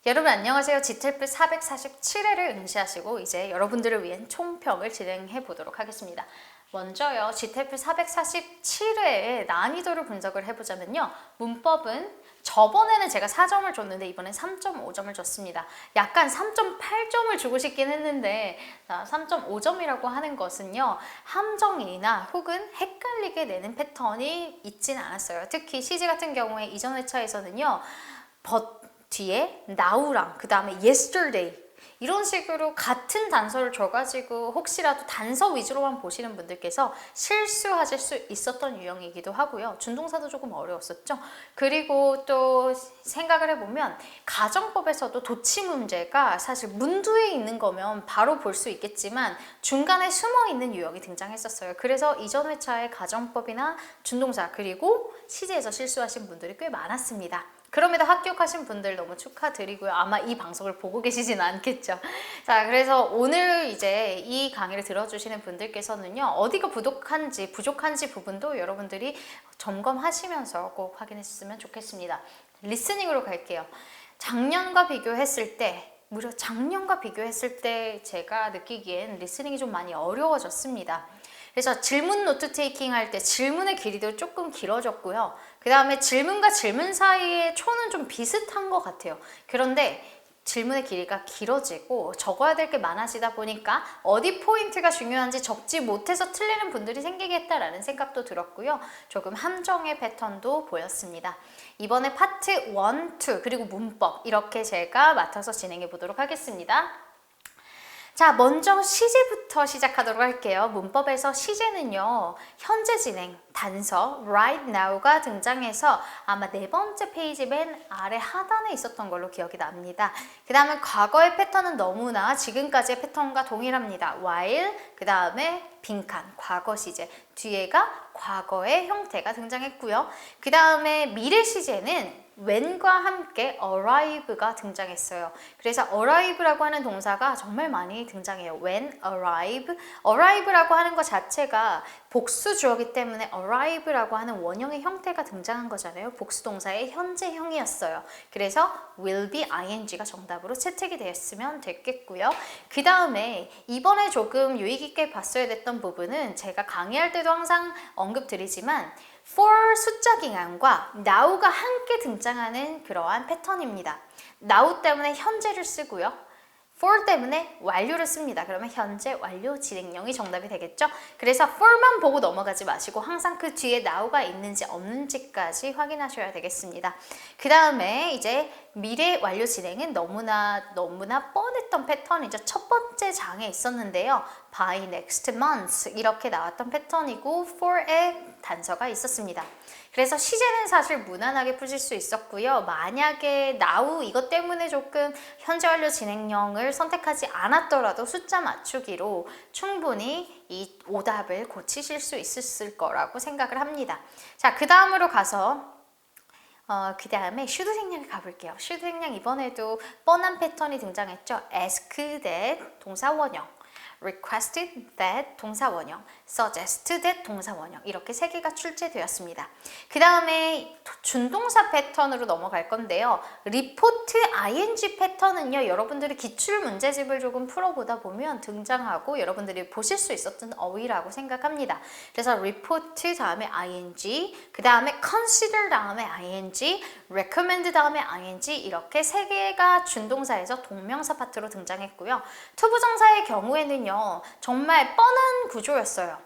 여러분 안녕하세요. GTLP 447회를 응시하시고 이제 여러분들을 위한 총평을 진행해 보도록 하겠습니다. 먼저요, GTLP 447회의 난이도를 분석을 해보자면요. 문법은 저번에는 제가 4점을 줬는데 이번엔 3.5점을 줬습니다. 약간 3.8점을 주고 싶긴 했는데 3.5점이라고 하는 것은요. 함정이나 혹은 헷갈리게 내는 패턴이 있진 않았어요. 특히 CG 같은 경우에 이전 회차에서는요. 뒤에 now랑 그 다음에 yesterday 이런 식으로 같은 단서를 줘가지고 혹시라도 단서 위주로만 보시는 분들께서 실수하실 수 있었던 유형이기도 하고요. 준동사도 조금 어려웠었죠. 그리고 또 생각을 해보면 가정법에서도 도치 문제가 사실 문두에 있는 거면 바로 볼 수 있겠지만 중간에 숨어있는 유형이 등장했었어요. 그래서 이전 회차의 가정법이나 준동사 그리고 시제에서 실수하신 분들이 꽤 많았습니다. 그럼에도 합격하신 분들 너무 축하드리고요. 아마 이 방송을 보고 계시진 않겠죠. 자, 그래서 오늘 이제 이 강의를 들어주시는 분들께서는요. 어디가 부족한지 부분도 여러분들이 점검하시면서 꼭 확인했으면 좋겠습니다. 리스닝으로 갈게요. 작년과 비교했을 때 무려 작년과 비교했을 때 제가 느끼기엔 리스닝이 좀 많이 어려워졌습니다. 그래서 질문 노트 테이킹 할 때 질문의 길이도 조금 길어졌고요. 그 다음에 질문과 질문 사이의 초는 좀 비슷한 것 같아요. 그런데 질문의 길이가 길어지고 적어야 될 게 많아지다 보니까 어디 포인트가 중요한지 적지 못해서 틀리는 분들이 생기겠다라는 생각도 들었고요. 조금 함정의 패턴도 보였습니다. 이번에 파트 1, 2 그리고 문법 이렇게 제가 맡아서 진행해 보도록 하겠습니다. 자, 먼저 시제부터 시작하도록 할게요. 문법에서 시제는요, 현재 진행, 단서, right now가 등장해서 아마 네 번째 페이지 맨 아래 하단에 있었던 걸로 기억이 납니다. 그 다음에 과거의 패턴은 너무나 지금까지의 패턴과 동일합니다. while, 그 다음에 빈칸, 과거 시제, 뒤에가 과거의 형태가 등장했고요. 그 다음에 미래 시제는 when과 함께 arrive가 등장했어요. 그래서 arrive라고 하는 동사가 정말 많이 등장해요. when, arrive. arrive라고 하는 것 자체가 복수 주어기 때문에 arrive라고 하는 원형의 형태가 등장한 거잖아요. 복수 동사의 현재형이었어요. 그래서 will be ing가 정답으로 채택이 되었으면 됐겠고요. 그 다음에 이번에 조금 유의 깊게 봤어야 됐던 부분은 제가 강의할 때도 항상 언급드리지만 for 숫자 기간과 now가 함께 등장하는 그러한 패턴입니다. now 때문에 현재를 쓰고요. for 때문에 완료를 씁니다. 그러면 현재 완료 진행형이 정답이 되겠죠? 그래서 for만 보고 넘어가지 마시고 항상 그 뒤에 now가 있는지 없는지까지 확인하셔야 되겠습니다. 그 다음에 이제 미래 완료 진행은 너무나 뻔했던 패턴이죠. 첫 번째 장에 있었는데요. by next month 이렇게 나왔던 패턴이고 for의 단서가 있었습니다. 그래서 시제는 사실 무난하게 푸실 수 있었고요. 만약에 now 이것 때문에 조금 현재 완료 진행형을 선택하지 않았더라도 숫자 맞추기로 충분히 이 오답을 고치실 수 있었을 거라고 생각을 합니다. 자, 그 다음으로 가서 그 다음에 should 생략 가볼게요. should 생략 이번에도 뻔한 패턴이 등장했죠. ask that 동사 원형, requested that 동사 원형, suggest that 동사 원형 이렇게 세 개가 출제되었습니다. 그 다음에 준동사 패턴으로 넘어갈 건데요. report ing 패턴은요. 여러분들이 기출 문제집을 조금 풀어보다 보면 등장하고 여러분들이 보실 수 있었던 어휘라고 생각합니다. 그래서 report 다음에 ing, 그 다음에 consider 다음에 ing, recommend 다음에 ing 이렇게 세 개가 준동사에서 동명사 파트로 등장했고요. 투부정사의 경우에는 정말 뻔한 구조였어요.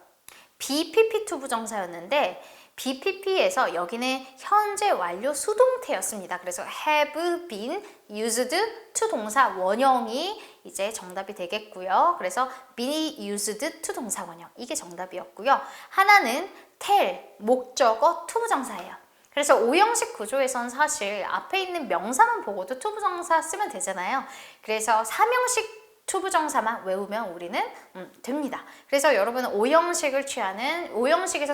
BPP 투부정사였는데 BPP에서 여기는 현재 완료 수동태였습니다. 그래서 have been used to 동사 원형이 이제 정답이 되겠고요. 그래서 be used to 동사 원형 이게 정답이었고요. 하나는 tell 목적어 투부정사예요. 그래서 오형식 구조에선 사실 앞에 있는 명사만 보고도 투부정사 쓰면 되잖아요. 그래서 삼형식 투부정사만 외우면 우리는 됩니다. 그래서 여러분은 오형식에서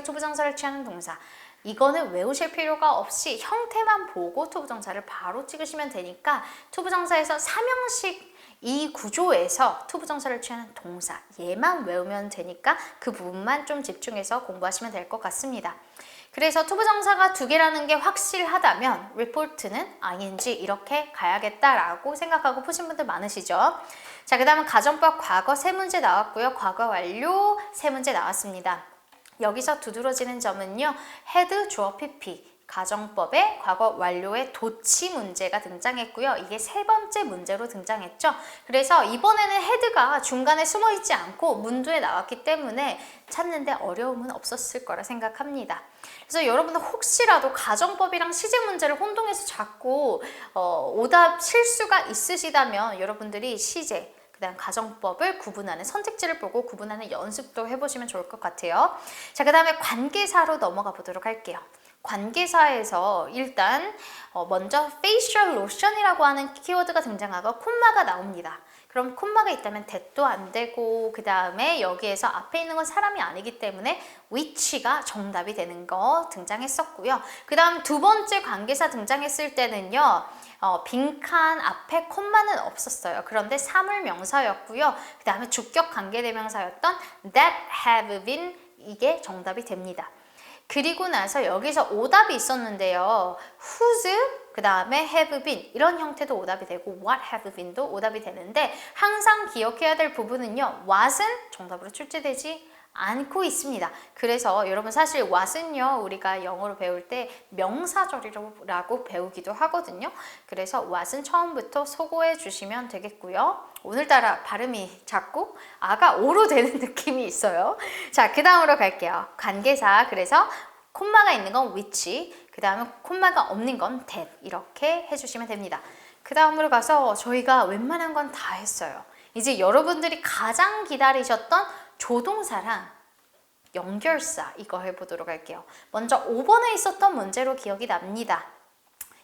투부정사를 취하는 동사 이거는 외우실 필요가 없이 형태만 보고 투부정사를 바로 찍으시면 되니까 투부정사에서 삼형식 이 구조에서 투부정사를 취하는 동사 얘만 외우면 되니까 그 부분만 좀 집중해서 공부하시면 될 것 같습니다. 그래서 투부정사가 두 개라는 게 확실하다면 report는 ing 이렇게 가야겠다라고 생각하고 푸신 분들 많으시죠? 자, 그 다음은 가정법 과거 세 문제 나왔고요. 과거 완료 세 문제 나왔습니다. 여기서 두드러지는 점은요. had, 주어, pp 가정법의 과거 완료의 도치 문제가 등장했고요. 이게 세 번째 문제로 등장했죠. 그래서 이번에는 had가 중간에 숨어있지 않고 문두에 나왔기 때문에 찾는데 어려움은 없었을 거라 생각합니다. 그래서 여러분들 혹시라도 가정법이랑 시제 문제를 혼동해서 자꾸 오답 실수가 있으시다면 여러분들이 시제 그 다음 가정법을 구분하는 선택지를 보고 구분하는 연습도 해보시면 좋을 것 같아요. 자, 그 다음에 관계사로 넘어가 보도록 할게요. 관계사에서 일단 먼저 facial lotion이라고 하는 키워드가 등장하고 콤마가 나옵니다. 그럼 콤마가 있다면 that도 안 되고 그 다음에 여기에서 앞에 있는 건 사람이 아니기 때문에 which가 정답이 되는 거 등장했었고요. 그 다음 두 번째 관계사 등장했을 때는요. 빈칸 앞에 콤마는 없었어요. 그런데 사물명사였고요. 그 다음에 주격 관계대명사였던 that have been 이게 정답이 됩니다. 그리고 나서 여기서 오답이 있었는데요. whose, 그 다음에 have been 이런 형태도 오답이 되고 what have been도 오답이 되는데 항상 기억해야 될 부분은요. what은 정답으로 출제되지 않고 있습니다. 그래서 여러분 사실 what은요. 우리가 영어로 배울 때 명사절이라고 배우기도 하거든요. 그래서 what은 처음부터 소거해 주시면 되겠고요. 오늘따라 발음이 자꾸 아가 오로 되는 느낌이 있어요. 자, 그 다음으로 갈게요. 관계사, 그래서 콤마가 있는 건 which, 그 다음에 콤마가 없는 건 that 이렇게 해주시면 됩니다. 그 다음으로 가서 저희가 웬만한 건 다 했어요. 이제 여러분들이 가장 기다리셨던 조동사랑 연결사 이거 해보도록 할게요. 먼저 5번에 있었던 문제로 기억이 납니다.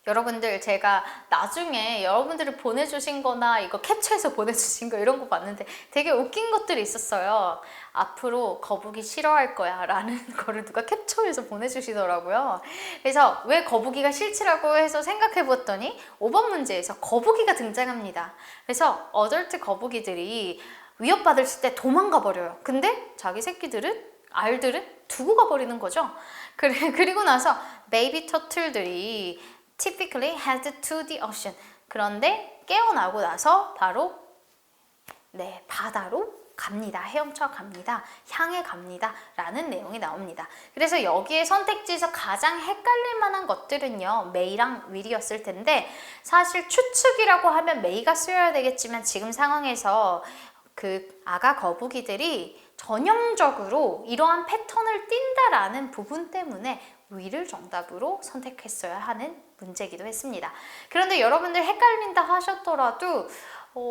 여러분들 제가 나중에 여러분들이 보내주신 거나 이거 캡처해서 보내주신 거 이런 거 봤는데 되게 웃긴 것들이 있었어요. 앞으로 거북이 싫어할 거야 라는 거를 누가 캡처해서 보내주시더라고요. 그래서 왜 거북이가 싫지라고 해서 생각해 봤더니 5번 문제에서 거북이가 등장합니다. 그래서 어덜트 거북이들이 위협받을 때 도망가 버려요. 근데 자기 새끼들은 알들은 두고 가버리는 거죠. 그리고 나서 베이비 터틀들이 typically head to the ocean. 그런데 깨어나고 나서 바로 바다로 갑니다. 헤엄쳐 갑니다. 향해 갑니다. 라는 내용이 나옵니다. 그래서 여기에 선택지에서 가장 헷갈릴 만한 것들은요. may랑 will이었을 텐데 사실 추측이라고 하면 may가 쓰여야 되겠지만 지금 상황에서 그 아가 거북이들이 전형적으로 이러한 패턴을 띈다라는 부분 때문에 will을 정답으로 선택했어야 하는 문제이기도 했습니다. 그런데 여러분들 헷갈린다 하셨더라도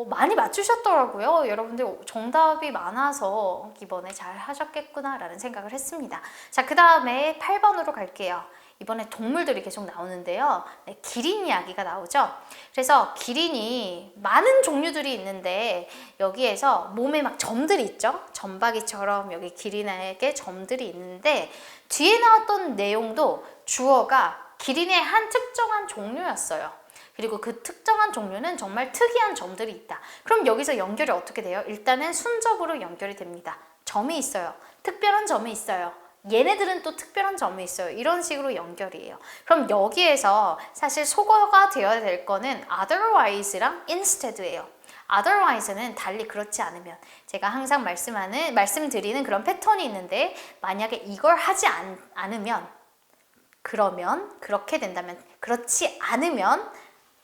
많이 맞추셨더라고요. 여러분들 정답이 많아서 이번에 잘 하셨겠구나 라는 생각을 했습니다. 자, 그 다음에 8번으로 갈게요. 이번에 동물들이 계속 나오는데요. 기린 이야기가 나오죠. 그래서 기린이 많은 종류들이 있는데 여기에서 몸에 막 점들이 있죠. 점박이처럼 여기 기린에게 점들이 있는데 뒤에 나왔던 내용도 주어가 기린의 한 특정한 종류였어요. 그리고 그 특정한 종류는 정말 특이한 점들이 있다. 그럼 여기서 연결이 어떻게 돼요? 일단은 순적으로 연결이 됩니다. 점이 있어요. 특별한 점이 있어요. 얘네들은 또 특별한 점이 있어요. 이런 식으로 연결이에요. 그럼 여기에서 사실 소거가 되어야 될 거는 otherwise랑 instead예요. otherwise는 달리 그렇지 않으면 제가 항상 말씀드리는 그런 패턴이 있는데 만약에 이걸 하지 않으면 그러면 그렇게 된다면 그렇지 않으면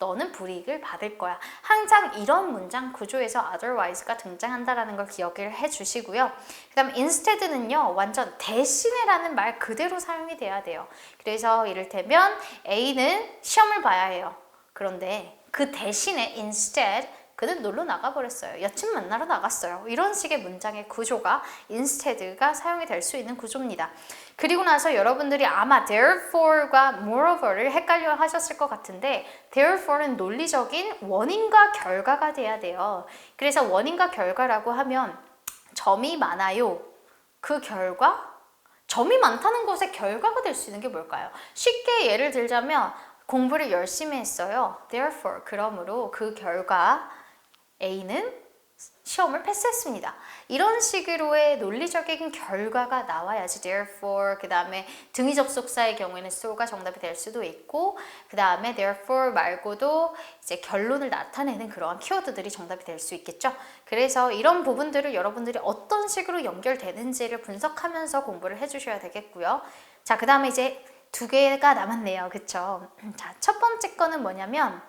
너는 불이익을 받을 거야. 항상 이런 문장 구조에서 otherwise가 등장한다는 걸 기억을 해주시고요. 그 다음 instead는요. 완전 대신에라는 말 그대로 사용이 돼야 돼요. 그래서 이를테면 A는 시험을 봐야 해요. 그런데 그 대신에 instead 그는 놀러 나가버렸어요. 여친 만나러 나갔어요. 이런 식의 문장의 구조가 instead가 사용이 될 수 있는 구조입니다. 그리고 나서 여러분들이 아마 therefore과 moreover를 헷갈려 하셨을 것 같은데 therefore는 논리적인 원인과 결과가 돼야 돼요. 그래서 원인과 결과라고 하면 점이 많아요. 그 결과? 점이 많다는 것의 결과가 될 수 있는 게 뭘까요? 쉽게 예를 들자면 공부를 열심히 했어요. Therefore, 그러므로 그 결과 A는 시험을 패스했습니다. 이런 식으로의 논리적인 결과가 나와야지 therefore, 그 다음에 등위 접속사의 경우에는 so가 정답이 될 수도 있고, 그 다음에 therefore 말고도 이제 결론을 나타내는 그러한 키워드들이 정답이 될 수 있겠죠. 그래서 이런 부분들을 여러분들이 어떤 식으로 연결되는지를 분석하면서 공부를 해주셔야 되겠고요. 자, 그 다음에 이제 두 개가 남았네요. 그쵸? 자, 첫 번째 거는 뭐냐면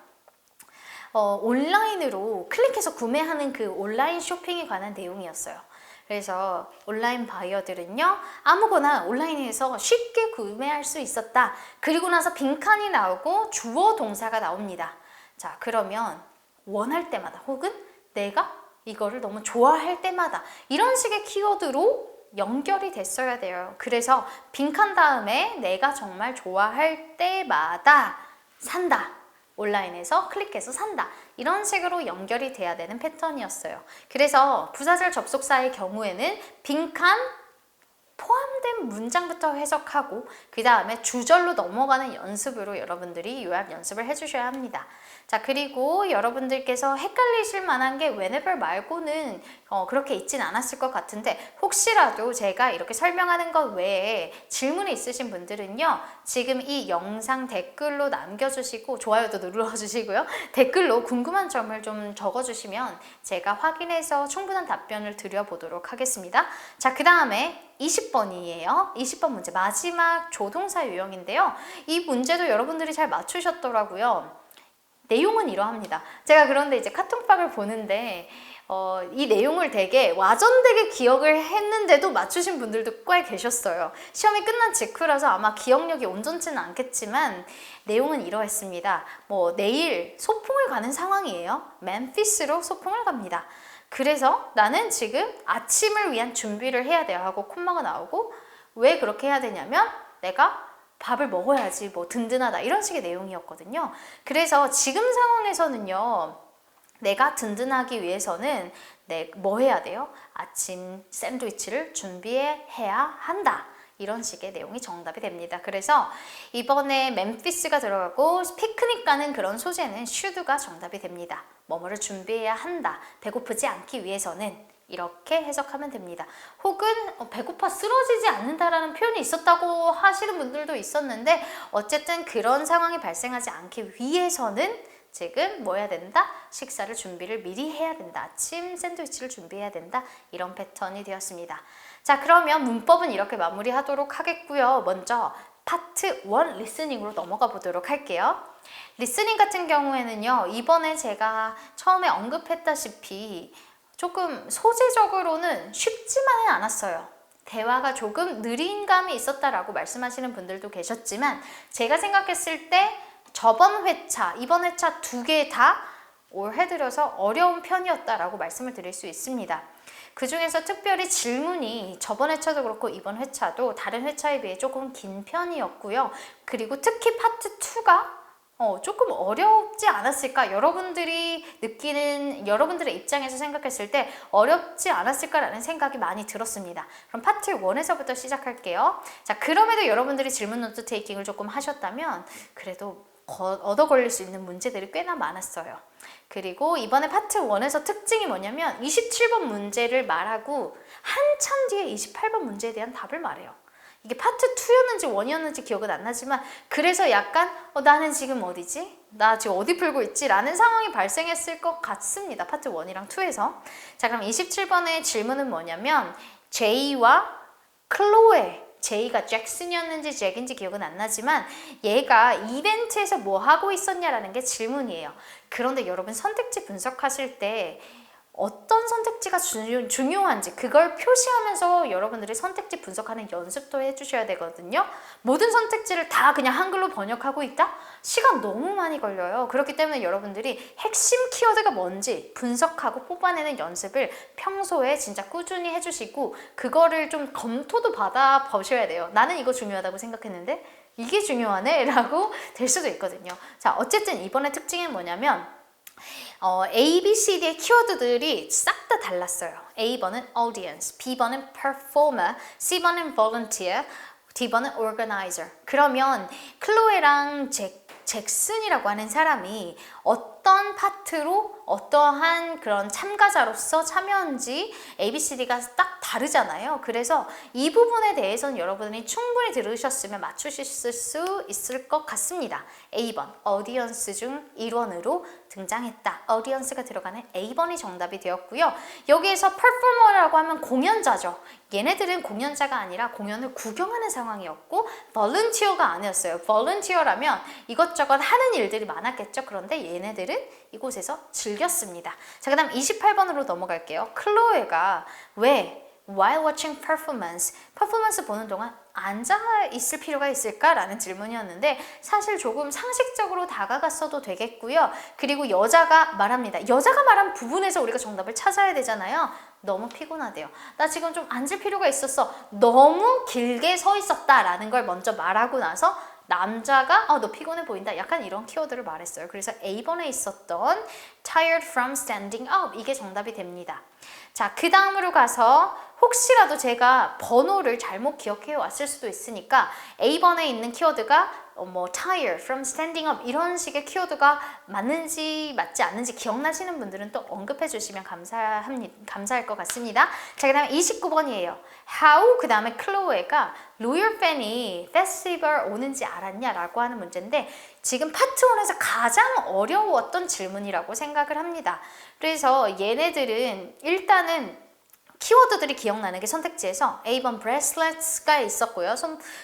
온라인으로 클릭해서 구매하는 그 온라인 쇼핑에 관한 내용이었어요. 그래서 온라인 바이어들은요, 아무거나 온라인에서 쉽게 구매할 수 있었다. 그리고 나서 빈칸이 나오고 주어 동사가 나옵니다. 자, 그러면 원할 때마다 혹은 내가 이거를 너무 좋아할 때마다 이런 식의 키워드로 연결이 됐어야 돼요. 그래서 빈칸 다음에 내가 정말 좋아할 때마다 산다. 온라인에서 클릭해서 산다. 이런 식으로 연결이 돼야 되는 패턴이었어요. 그래서 부사절 접속사의 경우에는 빈칸 포함된 문장부터 해석하고 그 다음에 주절로 넘어가는 연습으로 여러분들이 요약 연습을 해주셔야 합니다. 자, 그리고 여러분들께서 헷갈리실 만한 게 whenever 말고는 그렇게 있진 않았을 것 같은데, 혹시라도 제가 이렇게 설명하는 것 외에 질문이 있으신 분들은요, 지금 이 영상 댓글로 남겨주시고 좋아요도 눌러주시고요, 댓글로 궁금한 점을 좀 적어주시면 제가 확인해서 충분한 답변을 드려보도록 하겠습니다. 자, 그 다음에 20번이에요. 20번 문제, 마지막 조동사 유형인데요. 이 문제도 여러분들이 잘 맞추셨더라고요. 내용은 이러합니다. 제가 그런데 이제 카톡방을 보는데 이 내용을 되게 와전되게 기억을 했는데도 맞추신 분들도 꽤 계셨어요. 시험이 끝난 직후라서 아마 기억력이 온전치는 않겠지만 내용은 이러했습니다. 내일 소풍을 가는 상황이에요. 멤피스로 소풍을 갑니다. 그래서 나는 지금 아침을 위한 준비를 해야 돼요 하고 콤마가 나오고, 왜 그렇게 해야 되냐면 내가 밥을 먹어야지 든든하다, 이런 식의 내용이었거든요. 그래서 지금 상황에서는요, 내가 든든하기 위해서는 뭐 해야 돼요? 아침 샌드위치를 준비해야 한다. 이런 식의 내용이 정답이 됩니다. 그래서 이번에 멤피스가 들어가고 피크닉 가는 그런 소재는 should가 정답이 됩니다. 뭐뭐를 준비해야 한다. 배고프지 않기 위해서는. 이렇게 해석하면 됩니다. 혹은 배고파 쓰러지지 않는다라는 표현이 있었다고 하시는 분들도 있었는데, 어쨌든 그런 상황이 발생하지 않기 위해서는 지금 뭐 해야 된다? 식사를 준비를 미리 해야 된다. 아침 샌드위치를 준비해야 된다. 이런 패턴이 되었습니다. 자, 그러면 문법은 이렇게 마무리하도록 하겠고요. 먼저 파트 1 리스닝으로 넘어가 보도록 할게요. 리스닝 같은 경우에는요, 이번에 제가 처음에 언급했다시피 조금 소재적으로는 쉽지만은 않았어요. 대화가 조금 느린 감이 있었다라고 말씀하시는 분들도 계셨지만, 제가 생각했을 때 저번 회차, 이번 회차 두 개 다 올 해드려서 어려운 편이었다라고 말씀을 드릴 수 있습니다. 그 중에서 특별히 질문이 저번 회차도 그렇고 이번 회차도 다른 회차에 비해 조금 긴 편이었고요. 그리고 특히 파트 2가 조금 어렵지 않았을까? 여러분들이 느끼는, 여러분들의 입장에서 생각했을 때 어렵지 않았을까라는 생각이 많이 들었습니다. 그럼 파트 1에서부터 시작할게요. 자, 그럼에도 여러분들이 질문 노트 테이킹을 조금 하셨다면 그래도 얻어 걸릴 수 있는 문제들이 꽤나 많았어요. 그리고 이번에 파트 1에서 특징이 뭐냐면 27번 문제를 말하고 한참 뒤에 28번 문제에 대한 답을 말해요. 이게 파트 2였는지 1이었는지 기억은 안 나지만, 그래서 약간 나는 지금 어디지? 나 지금 어디 풀고 있지? 라는 상황이 발생했을 것 같습니다. 파트 1이랑 2에서. 자, 그럼 27번의 질문은 뭐냐면 제이와 클로에, 제이가 잭슨이었는지 잭인지 기억은 안 나지만 얘가 이벤트에서 뭐 하고 있었냐라는 게 질문이에요. 그런데 여러분 선택지 분석하실 때 어떤 선택지가 중요한지 그걸 표시하면서 여러분들이 선택지 분석하는 연습도 해주셔야 되거든요. 모든 선택지를 다 그냥 한글로 번역하고 있다? 시간 너무 많이 걸려요. 그렇기 때문에 여러분들이 핵심 키워드가 뭔지 분석하고 뽑아내는 연습을 평소에 진짜 꾸준히 해주시고, 그거를 좀 검토도 받아 보셔야 돼요. 나는 이거 중요하다고 생각했는데 이게 중요하네? 라고 될 수도 있거든요. 자, 어쨌든 이번에 특징이 뭐냐면 A, B, C, D의 키워드들이 싹 다 달랐어요. A번은 audience, B번은 performer, C번은 volunteer, D번은 organizer. 그러면 클로에랑 잭슨이라고 하는 사람이 어떤 파트로 어떠한 그런 참가자로서 참여한지 ABCD가 딱 다르잖아요. 그래서 이 부분에 대해서는 여러분이 충분히 들으셨으면 맞추실 수 있을 것 같습니다. A번, audience 중 일원으로 등장했다. audience가 들어가는 A번이 정답이 되었고요. 여기에서 performer라고 하면 공연자죠. 얘네들은 공연자가 아니라 공연을 구경하는 상황이었고 volunteer가 아니었어요. volunteer라면 이것저것 하는 일들이 많았겠죠. 그런데 얘네들은 이곳에서 즐겼습니다. 자, 그 다음 28번으로 넘어갈게요. 클로에가 왜 while watching 퍼포먼스 보는 동안 앉아 있을 필요가 있을까라는 질문이었는데 사실 조금 상식적으로 다가갔어도 되겠고요. 그리고 여자가 말합니다. 여자가 말한 부분에서 우리가 정답을 찾아야 되잖아요. 너무 피곤하대요. 나 지금 좀 앉을 필요가 있었어. 너무 길게 서 있었다라는 걸 먼저 말하고 나서 남자가 너 피곤해 보인다. 약간 이런 키워드를 말했어요. 그래서 A번에 있었던 tired from standing up 이게 정답이 됩니다. 자, 그 다음으로 가서 혹시라도 제가 번호를 잘못 기억해 왔을 수도 있으니까 A번에 있는 키워드가 tired from standing up 이런 식의 키워드가 맞는지 맞지 않는지 기억나시는 분들은 또 언급해 주시면 감사할 것 같습니다. 자, 그 다음에 29번이에요. How 그 다음에 클로에가 로열 팬이 페스티벌 오는지 알았냐 라고 하는 문제인데 지금 파트 1에서 가장 어려웠던 질문이라고 생각을 합니다. 그래서 얘네들은 일단은 키워드들이 기억나는 게 선택지에서 A번 bracelets가 있었고요.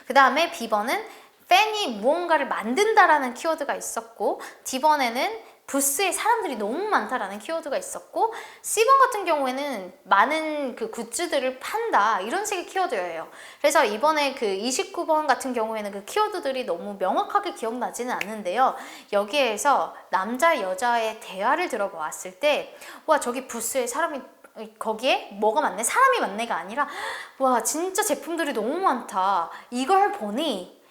그 다음에 B번은 팬이 무언가를 만든다라는 키워드가 있었고 D번에는 부스에 사람들이 너무 많다라는 키워드가 있었고 C번 같은 경우에는 많은 그 굿즈들을 판다 이런 식의 키워드예요. 그래서 이번에 그 29번 같은 경우에는 그 키워드들이 너무 명확하게 기억나지는 않는데요. 여기에서 남자 여자의 대화를 들어보았을 때 와 저기 부스에 사람이 거기에 뭐가 많네? 사람이 많네가 아니라 와 진짜 제품들이 너무 많다. 이걸 보니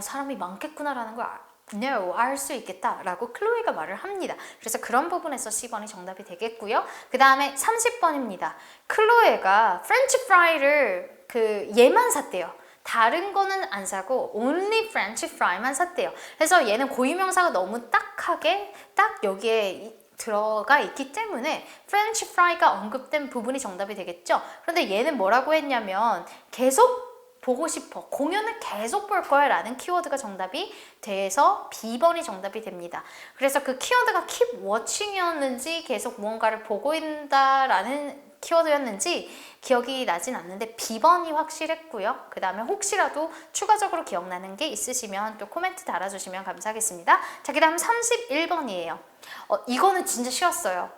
사람이 많겠구나라는 걸 알 수 있겠다라고 클로이가 말을 합니다. 그래서 그런 부분에서 C번이 정답이 되겠고요. 그 다음에 30번입니다. 클로에가 프렌치 프라이를 얘만 샀대요. 다른 거는 안 사고 only 프렌치 프라이만 샀대요. 그래서 얘는 고유명사가 너무 딱하게 딱 여기에 들어가 있기 때문에 프렌치 프라이가 언급된 부분이 정답이 되겠죠. 그런데 얘는 뭐라고 했냐면 계속 보고 싶어. 공연을 계속 볼 거야 라는 키워드가 정답이 돼서 B번이 정답이 됩니다. 그래서 그 키워드가 keep watching이었는지 계속 무언가를 보고 있다라는 키워드였는지 기억이 나진 않는데 B번이 확실했고요. 그 다음에 혹시라도 추가적으로 기억나는 게 있으시면 또 코멘트 달아주시면 감사하겠습니다. 자, 그 다음 31번이에요. 이거는 진짜 쉬웠어요.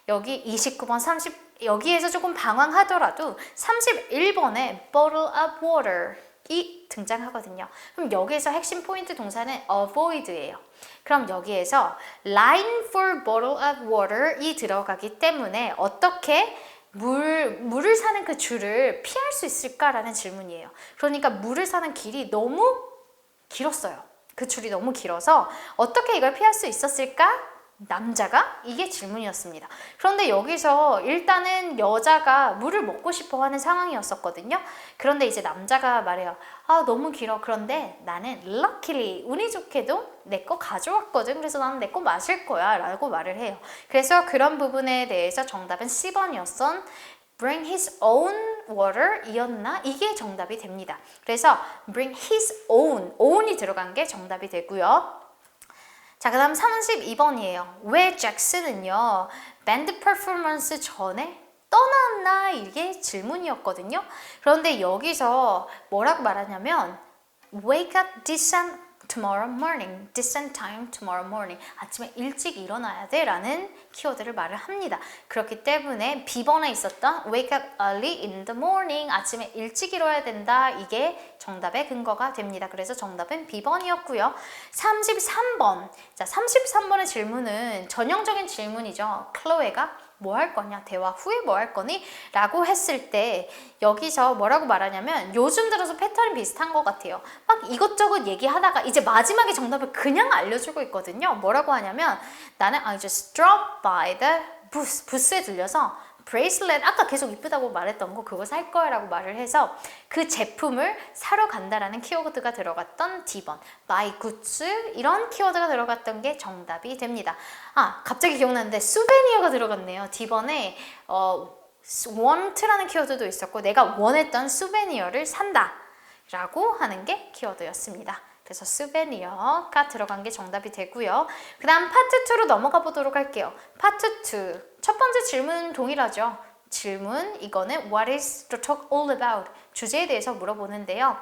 여기 29번, 30 여기에서 조금 방황하더라도 31번에 bottle of water 이 등장하거든요. 그럼 여기에서 핵심 포인트 동사는 avoid예요. 그럼 여기에서 line for bottle of water 이 들어가기 때문에 어떻게 물을 사는 그 줄을 피할 수 있을까라는 질문이에요. 그러니까 물을 사는 길이 너무 길었어요. 그 줄이 너무 길어서 어떻게 이걸 피할 수 있었을까? 남자가? 이게 질문이었습니다. 그런데 여기서 일단은 여자가 물을 먹고 싶어 하는 상황이었었거든요. 그런데 이제 남자가 말해요. 너무 길어. 그런데 나는 luckily 운이 좋게도 내 거 가져왔거든. 그래서 나는 내 거 마실 거야 라고 말을 해요. 그래서 그런 부분에 대해서 정답은 C번이었던 bring his own water 이었나? 이게 정답이 됩니다. 그래서 bring his own이 들어간 게 정답이 되고요. 자, 그 다음 32번이에요. 왜 잭슨은요 밴드 퍼포먼스 전에 떠났나? 이게 질문이었거든요. 그런데 여기서 뭐라고 말하냐면 wake up decent tomorrow morning, decent time tomorrow morning. 아침에 일찍 일어나야 돼 라는 키워드를 말을 합니다. 그렇기 때문에 B번에 있었던 wake up early in the morning, 아침에 일찍 일어나야 된다. 이게 정답의 근거가 됩니다. 그래서 정답은 B번이었고요. 33번. 자, 33번의 질문은 전형적인 질문이죠. 클로에가 뭐 할 거냐? 대화 후에 뭐 할 거니? 라고 했을 때 여기서 뭐라고 말하냐면 요즘 들어서 패턴이 비슷한 것 같아요. 막 이것저것 얘기하다가 이제 마지막에 정답을 그냥 알려주고 있거든요. 뭐라고 하냐면 나는 I just dropped by the bus. 부스에 들려서 브레이슬렛 아까 계속 이쁘다고 말했던 거 그거 살 거야 라고 말을 해서 그 제품을 사러 간다라는 키워드가 들어갔던 D번 buy goods 이런 키워드가 들어갔던 게 정답이 됩니다. 아 갑자기 기억나는데 수베니어가 들어갔네요. D번에 want라는 키워드도 있었고 내가 원했던 수베니어를 산다 라고 하는 게 키워드였습니다. 그래서 수베니어가 들어간 게 정답이 되고요. 그 다음 파트 2로 넘어가 보도록 할게요. 파트 2. 첫 번째 질문 동일하죠. 질문 이거는 What is the talk all about? 주제에 대해서 물어보는데요.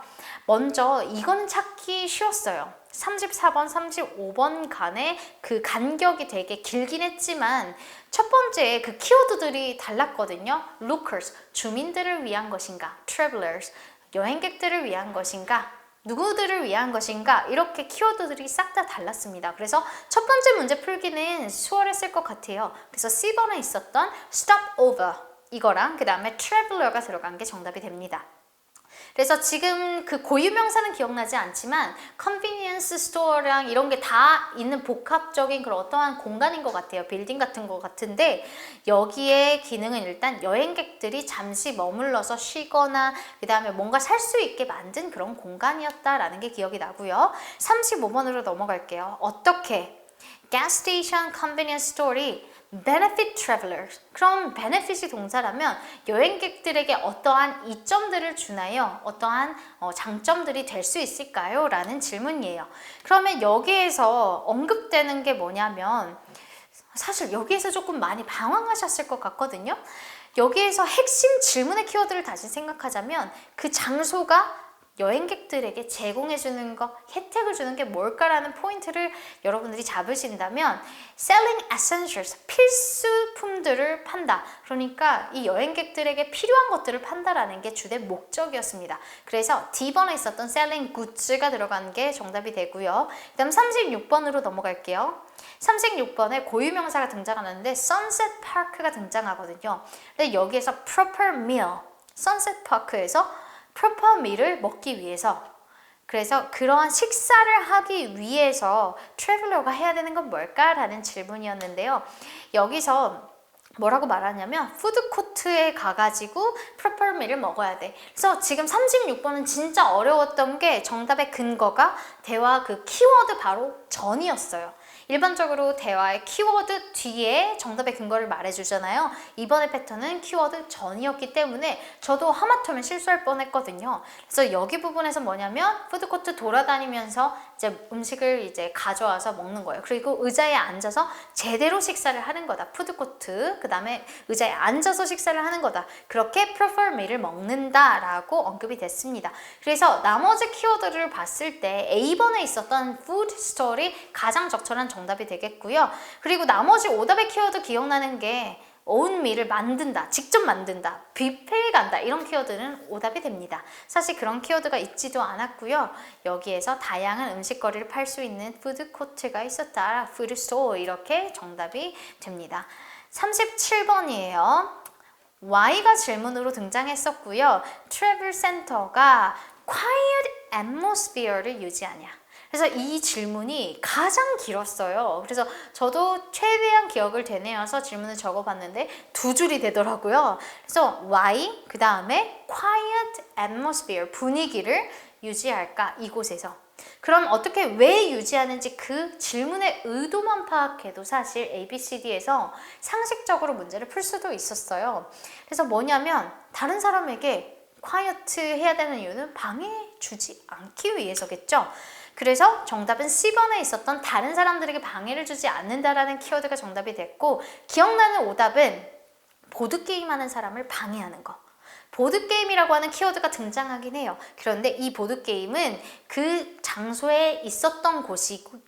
먼저 이거는 찾기 쉬웠어요. 34번, 35번 간의 그 간격이 되게 길긴 했지만 첫 번째 그 키워드들이 달랐거든요. Lookers, 주민들을 위한 것인가? Travelers, 여행객들을 위한 것인가? 누구들을 위한 것인가? 이렇게 키워드들이 싹 다 달랐습니다. 그래서 첫 번째 문제 풀기는 수월했을 것 같아요. 그래서 C번에 있었던 stop over 이거랑 그 다음에 traveler가 들어간 게 정답이 됩니다. 그래서 지금 그 고유명사는 기억나지 않지만 convenience store랑 이런 게 다 있는 복합적인 그런 어떠한 공간인 것 같아요. 빌딩 같은 것 같은데 여기에 기능은 일단 여행객들이 잠시 머물러서 쉬거나 그 다음에 뭔가 살 수 있게 만든 그런 공간이었다라는 게 기억이 나고요. 35번으로 넘어갈게요. 어떻게 gas station convenience store이 benefit travelers. 그럼 benefit이 동사라면 여행객들에게 어떠한 이점들을 주나요? 어떠한 장점들이 될 수 있을까요? 라는 질문이에요. 그러면 여기에서 언급되는 게 뭐냐면 사실 여기에서 조금 많이 방황하셨을 것 같거든요. 여기에서 핵심 질문의 키워드를 다시 생각하자면 그 장소가 여행객들에게 제공해주는 거, 혜택을 주는 게 뭘까라는 포인트를 여러분들이 잡으신다면 selling essentials, 필수품들을 판다. 그러니까 이 여행객들에게 필요한 것들을 판다라는 게 주된 목적이었습니다. 그래서 D번에 있었던 selling goods가 들어간 게 정답이 되고요. 그 다음 36번으로 넘어갈게요. 36번에 고유명사가 등장하는데 Sunset Park가 등장하거든요. 근데 여기에서 proper meal, Sunset Park에서 proper meal을 먹기 위해서 그래서 그러한 식사를 하기 위해서 트래블러가 해야 되는 건 뭘까라는 질문이었는데요. 여기서 뭐라고 말하냐면 푸드코트에 가가지고 proper meal을 먹어야 돼. 그래서 지금 36번은 진짜 어려웠던 게 정답의 근거가 대화 그 키워드 바로 전이었어요. 일반적으로 대화의 키워드 뒤에 정답의 근거를 말해주잖아요. 이번의 패턴은 키워드 전이었기 때문에 저도 하마터면 실수할 뻔했거든요. 그래서 여기 부분에서 뭐냐면 푸드코트 돌아다니면서 이제 음식을 이제 가져와서 먹는 거예요. 그리고 의자에 앉아서 제대로 식사를 하는 거다. 푸드코트 그 다음에 의자에 앉아서 식사를 하는 거다. 그렇게 prefer meal을 먹는다라고 언급이 됐습니다. 그래서 나머지 키워드를 봤을 때 A번에 있었던 food store이 가장 적절한 정답이 되겠고요. 그리고 나머지 오답의 키워드 기억나는 게 own meal을 만든다, 직접 만든다, 뷔페에 간다 이런 키워드는 오답이 됩니다. 사실 그런 키워드가 있지도 않았고요. 여기에서 다양한 음식거리를 팔 수 있는 푸드코트가 있었다. 푸드 스토어 이렇게 정답이 됩니다. 37번이에요. Y가 질문으로 등장했었고요. 트래블 센터가 quiet atmosphere를 유지하냐. 그래서 이 질문이 가장 길었어요. 그래서 저도 최대한 기억을 되뇌어서 질문을 적어봤는데 두 줄이 되더라고요. 그래서 Y, 그 다음에 quiet atmosphere, 분위기를 유지할까 이곳에서. 그럼 어떻게 왜 유지하는지 그 질문의 의도만 파악해도 사실 ABCD에서 상식적으로 문제를 풀 수도 있었어요. 그래서 뭐냐면 다른 사람에게 quiet 해야 되는 이유는 방해 주지 않기 위해서겠죠. 그래서 정답은 C번에 있었던 다른 사람들에게 방해를 주지 않는다라는 키워드가 정답이 됐고 기억나는 오답은 보드게임 하는 사람을 방해하는 거. 보드게임이라고 하는 키워드가 등장하긴 해요. 그런데 이 보드게임은 그 장소에 있었던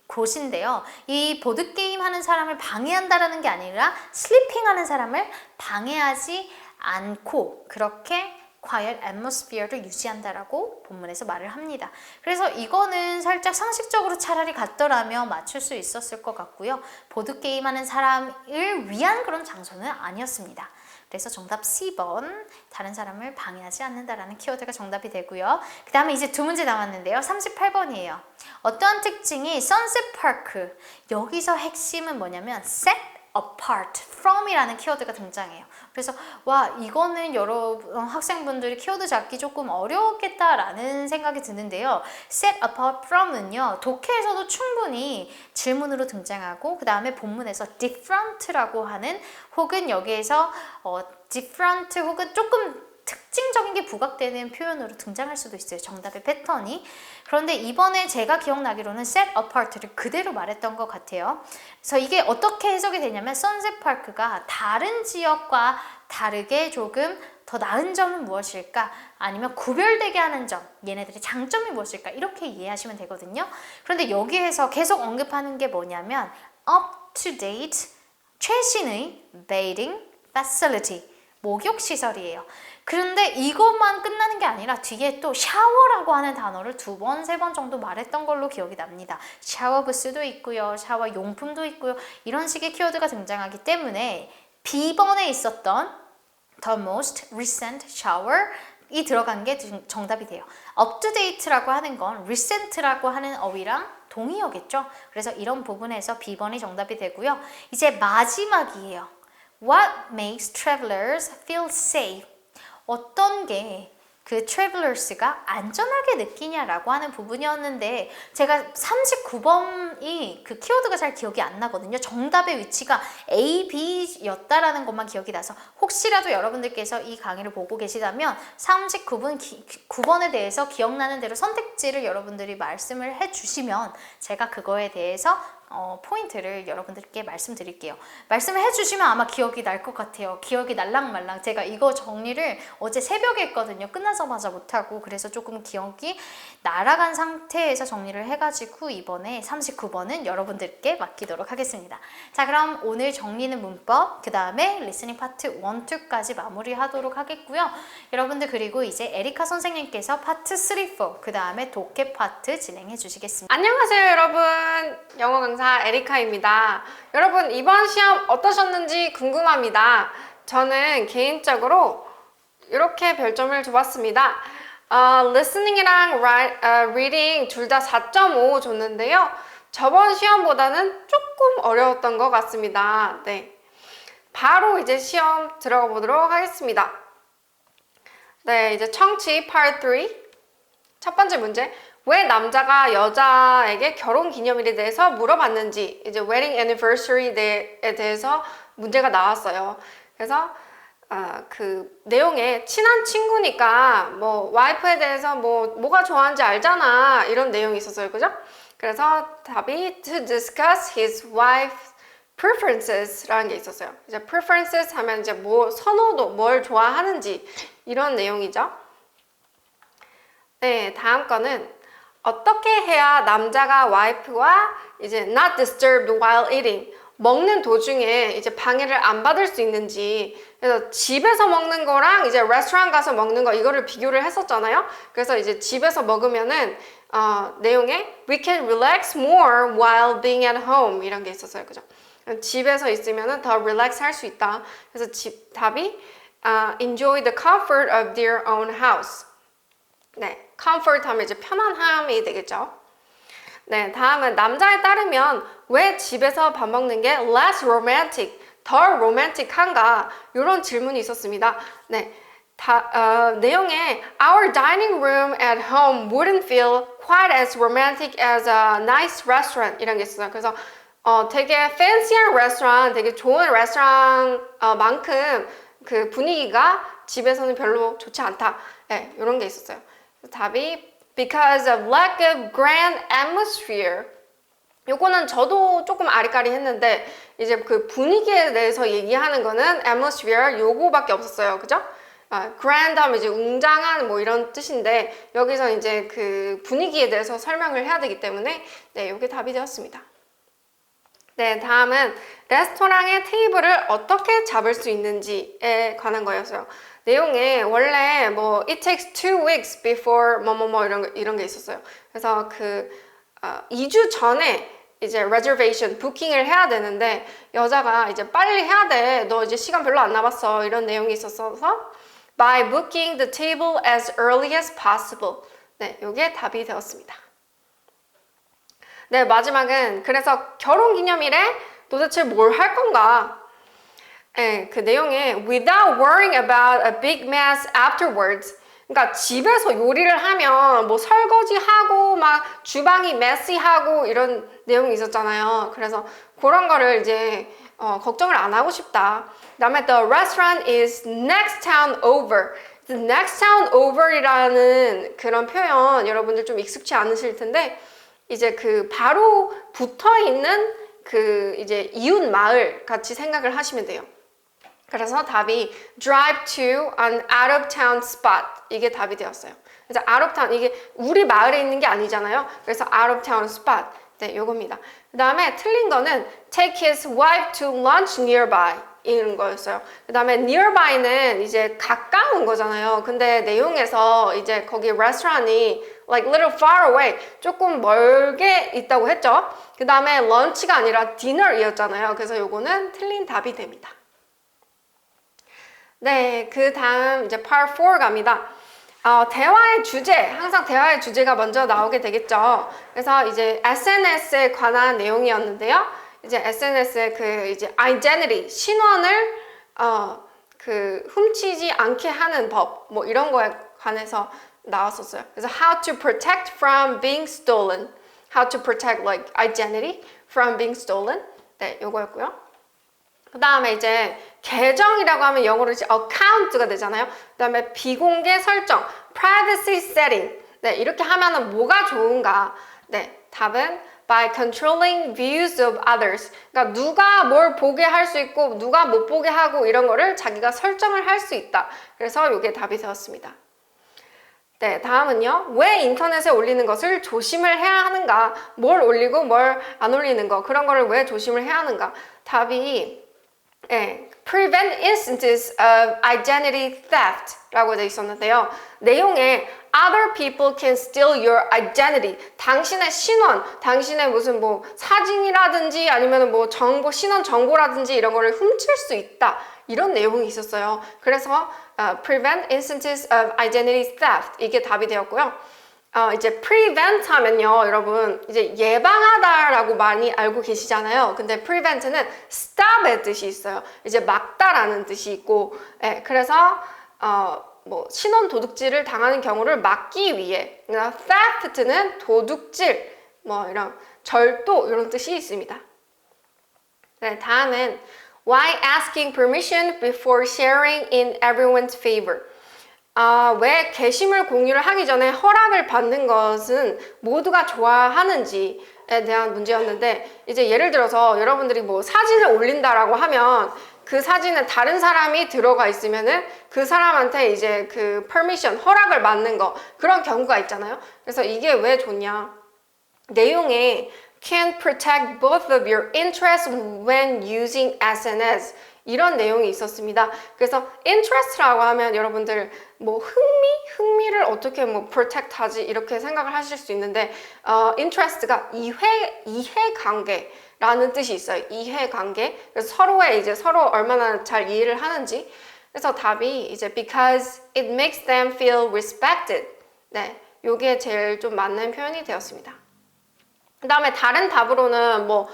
곳인데요. 이 보드게임 하는 사람을 방해한다라는 게 아니라 슬리핑 하는 사람을 방해하지 않고 그렇게 quiet atmosphere를 유지한다라고 본문에서 말을 합니다. 그래서 이거는 살짝 상식적으로 차라리 같더라면 맞출 수 있었을 것 같고요. 보드게임 하는 사람을 위한 그런 장소는 아니었습니다. 그래서 정답 C번 다른 사람을 방해하지 않는다라는 키워드가 정답이 되고요. 그 다음에 이제 두 문제 남았는데요. 38번이에요. 어떠한 특징이 Sunset Park 여기서 핵심은 뭐냐면 set apart from이라는 키워드가 등장해요. 그래서 와 이거는 여러 학생분들이 키워드 잡기 조금 어려웠겠다라는 생각이 드는데요. set apart from은요 독해에서도 충분히 질문으로 등장하고 그 다음에 본문에서 different라고 하는 혹은 여기에서 different 혹은 조금 특징적인 게 부각되는 표현으로 등장할 수도 있어요. 정답의 패턴이. 그런데 이번에 제가 기억나기로는 set apart를 그대로 말했던 것 같아요. 그래서 이게 어떻게 해석이 되냐면 선셋 파크가 다른 지역과 다르게 조금 더 나은 점은 무엇일까? 아니면 구별되게 하는 점, 얘네들의 장점이 무엇일까? 이렇게 이해하시면 되거든요. 그런데 여기에서 계속 언급하는 게 뭐냐면 up to date, 최신의 bathing facility, 목욕 시설이에요. 그런데 이것만 끝나는 게 아니라 뒤에 또 샤워라고 하는 단어를 2번, 3번 정도 말했던 걸로 기억이 납니다. 샤워 부스도 있고요. 샤워 용품도 있고요. 이런 식의 키워드가 등장하기 때문에 B번에 있었던 the most recent shower 이 들어간 게 정답이 돼요. up to date라고 하는 건 recent라고 하는 어휘랑 동의어겠죠. 그래서 이런 부분에서 B번이 정답이 되고요. 이제 마지막이에요. What makes travelers feel safe? 어떤 게 그 travelers가 안전하게 느끼냐라고 하는 부분이었는데 제가 39번이 그 키워드가 잘 기억이 안 나거든요. 정답의 위치가 A, B였다라는 것만 기억이 나서 혹시라도 여러분들께서 이 강의를 보고 계시다면 9번에 대해서 기억나는 대로 선택지를 여러분들이 말씀을 해주시면 제가 그거에 대해서 포인트를 여러분들께 말씀드릴게요. 말씀을 해주시면 아마 기억이 날 것 같아요. 기억이 날랑말랑. 제가 이거 정리를 어제 새벽에 했거든요. 끝나자마자 못하고. 그래서 조금 기억이 날아간 상태에서 정리를 해가지고 이번에 39번은 여러분들께 맡기도록 하겠습니다. 자, 그럼 오늘 정리는 문법, 그 다음에 리스닝 파트 1, 2까지 마무리하도록 하겠고요. 여러분들 그리고 이제 에리카 선생님께서 파트 3, 4, 그 다음에 독해 파트 진행해 주시겠습니다. 안녕하세요 여러분, 영어 강사 에리카입니다. 여러분 이번 시험 어떠셨는지 궁금합니다. 저는 개인적으로 이렇게 별점을 줘봤습니다. listening이랑 reading 둘 다 4.5 줬는데요. 저번 시험보다는 조금 어려웠던 것 같습니다. 네, 바로 이제 시험 들어가 보도록 하겠습니다. 네, 이제 청취 Part 3 첫 번째 문제. 왜 남자가 여자에게 결혼 기념일에 대해서 물어봤는지, 이제 wedding anniversary에 대해서 문제가 나왔어요. 그래서 그 내용에 친한 친구니까 뭐 와이프에 대해서 뭐가 좋아하는지 알잖아, 이런 내용이 있었어요. 그죠? 그래서 답이 to discuss his wife's preferences 라는 게 있었어요. 이제 preferences 하면 이제 뭐 선호도, 뭘 좋아하는지 이런 내용이죠. 네, 다음 거는 어떻게 해야 남자가 와이프와 이제 not disturbed while eating, 먹는 도중에 이제 방해를 안 받을 수 있는지. 그래서 집에서 먹는 거랑 이제 레스토랑 가서 먹는 거, 이거를 비교를 했었잖아요. 그래서 이제 집에서 먹으면은 내용에 we can relax more while being at home 이런 게 있었어요. 그죠? 집에서 있으면은 더 릴렉스 할 수 있다. 그래서 답이 enjoy the comfort of their own house. 네, comfort 하면 이제 편안함이 되겠죠. 네, 다음은 남자에 따르면 왜 집에서 밥 먹는 게 less romantic, 덜 로맨틱한가? 이런 질문이 있었습니다. 네, 내용에 our dining room at home wouldn't feel quite as romantic as a nice restaurant 이런 게 있어요. 그래서 되게 fancy한 레스토랑, 되게 좋은 레스토랑만큼 그 분위기가 집에서는 별로 좋지 않다. 네, 이런 게 있었어요. 답이 because of lack of grand atmosphere. 요거는 저도 조금 아리까리 했는데 이제 그 분위기에 대해서 얘기하는 거는 atmosphere 요거밖에 없었어요. 그죠? grand 하면 이제 웅장한 뭐 이런 뜻인데 여기서 이제 그 분위기에 대해서 설명을 해야 되기 때문에 네, 요게 답이 되었습니다. 네, 다음은 레스토랑의 테이블을 어떻게 잡을 수 있는지에 관한 거였어요. 내용에 원래 뭐 it takes 2 weeks before 뭐뭐뭐 이런 게 있었어요. 그래서 2주 전에 이제 reservation, 부킹을 해야 되는데 여자가 이제 빨리 해야 돼. 너 이제 시간 별로 안 남았어. 이런 내용이 있었어서 by booking the table as early as possible. 네, 이게 답이 되었습니다. 네, 마지막은 그래서 결혼기념일에 도대체 뭘 할 건가? 예, 그 내용에 without worrying about a big mess afterwards. 그러니까 집에서 요리를 하면 뭐 설거지하고 막 주방이 메시하고 이런 내용이 있었잖아요. 그래서 그런 거를 이제 걱정을 안 하고 싶다. 그다음에 the restaurant is next town over. The next town over이라는 그런 표현 여러분들 좀 익숙치 않으실 텐데 이제 그 바로 붙어 있는 그 이제 이웃 마을 같이 생각을 하시면 돼요. 그래서 답이 drive to an out of town spot 이게 답이 되었어요. 그래서 out of town 이게 우리 마을에 있는 게 아니잖아요. 그래서 out of town spot 네 요겁니다. 그 다음에 틀린 거는 take his wife to lunch nearby 이런 거였어요. 그 다음에 nearby는 이제 가까운 거잖아요. 근데 내용에서 이제 거기 restaurant이 like little far away 조금 멀게 있다고 했죠. 그 다음에 lunch가 아니라 dinner이었잖아요. 그래서 요거는 틀린 답이 됩니다. 네, 그 다음 이제 part 4 갑니다. 대화의 주제, 항상 대화의 주제가 먼저 나오게 되겠죠. 그래서 이제 SNS에 관한 내용이었는데요. 이제 SNS의 그 이제 identity, 신원을 그 훔치지 않게 하는 법, 뭐 이런 거에 관해서 나왔었어요. 그래서 how to protect from being stolen, how to protect like identity from being stolen. 네, 요거였고요. 그 다음에 이제 계정이라고 하면 영어로 이제 account가 되잖아요. 그 다음에 비공개 설정, privacy setting. 네, 이렇게 하면은 뭐가 좋은가? 네, 답은 by controlling views of others. 그러니까 누가 뭘 보게 할 수 있고 누가 못 보게 하고 이런 거를 자기가 설정을 할 수 있다. 그래서 이게 답이 되었습니다. 네, 다음은요. 왜 인터넷에 올리는 것을 조심을 해야 하는가? 뭘 올리고 뭘 안 올리는 거. 그런 거를 왜 조심을 해야 하는가? 답이 prevent instances of identity theft 라고 되어 있었는데요. 내용에 other people can steal your identity. 당신의 신원, 당신의 무슨 뭐 사진이라든지 아니면 뭐 정보, 신원 정보라든지 이런 거를 훔칠 수 있다. 이런 내용이 있었어요. 그래서 prevent instances of identity theft 이게 답이 되었고요. 이제 prevent 하면요, 여러분, 이제 예방하다라고 많이 알고 계시잖아요. 근데 prevent는 stop의 뜻이 있어요. 이제 막다라는 뜻이 있고, 그래서, 뭐, 신원 도둑질을 당하는 경우를 막기 위해, theft는 도둑질, 뭐, 이런, 절도, 이런 뜻이 있습니다. 네, 다음은, why asking permission before sharing in everyone's favor? 왜 게시물 공유를 하기 전에 허락을 받는 것은 모두가 좋아하는지에 대한 문제였는데 이제 예를 들어서 여러분들이 뭐 사진을 올린다라고 하면 그 사진에 다른 사람이 들어가 있으면은 그 사람한테 이제 그 permission, 허락을 받는 거 그런 경우가 있잖아요. 그래서 이게 왜 좋냐? 내용에 can protect both of your interests when using SNS 이런 내용이 있었습니다. 그래서 interest라고 하면 여러분들 뭐 흥미를 어떻게 뭐 protect 하지 이렇게 생각을 하실 수 있는데 interest가 이해관계라는 뜻이 있어요. 이해관계. 그래서 서로의 이제 서로 얼마나 잘 이해를 하는지. 그래서 답이 이제 because it makes them feel respected. 네, 요게 제일 좀 맞는 표현이 되었습니다. 그 다음에 다른 답으로는 뭐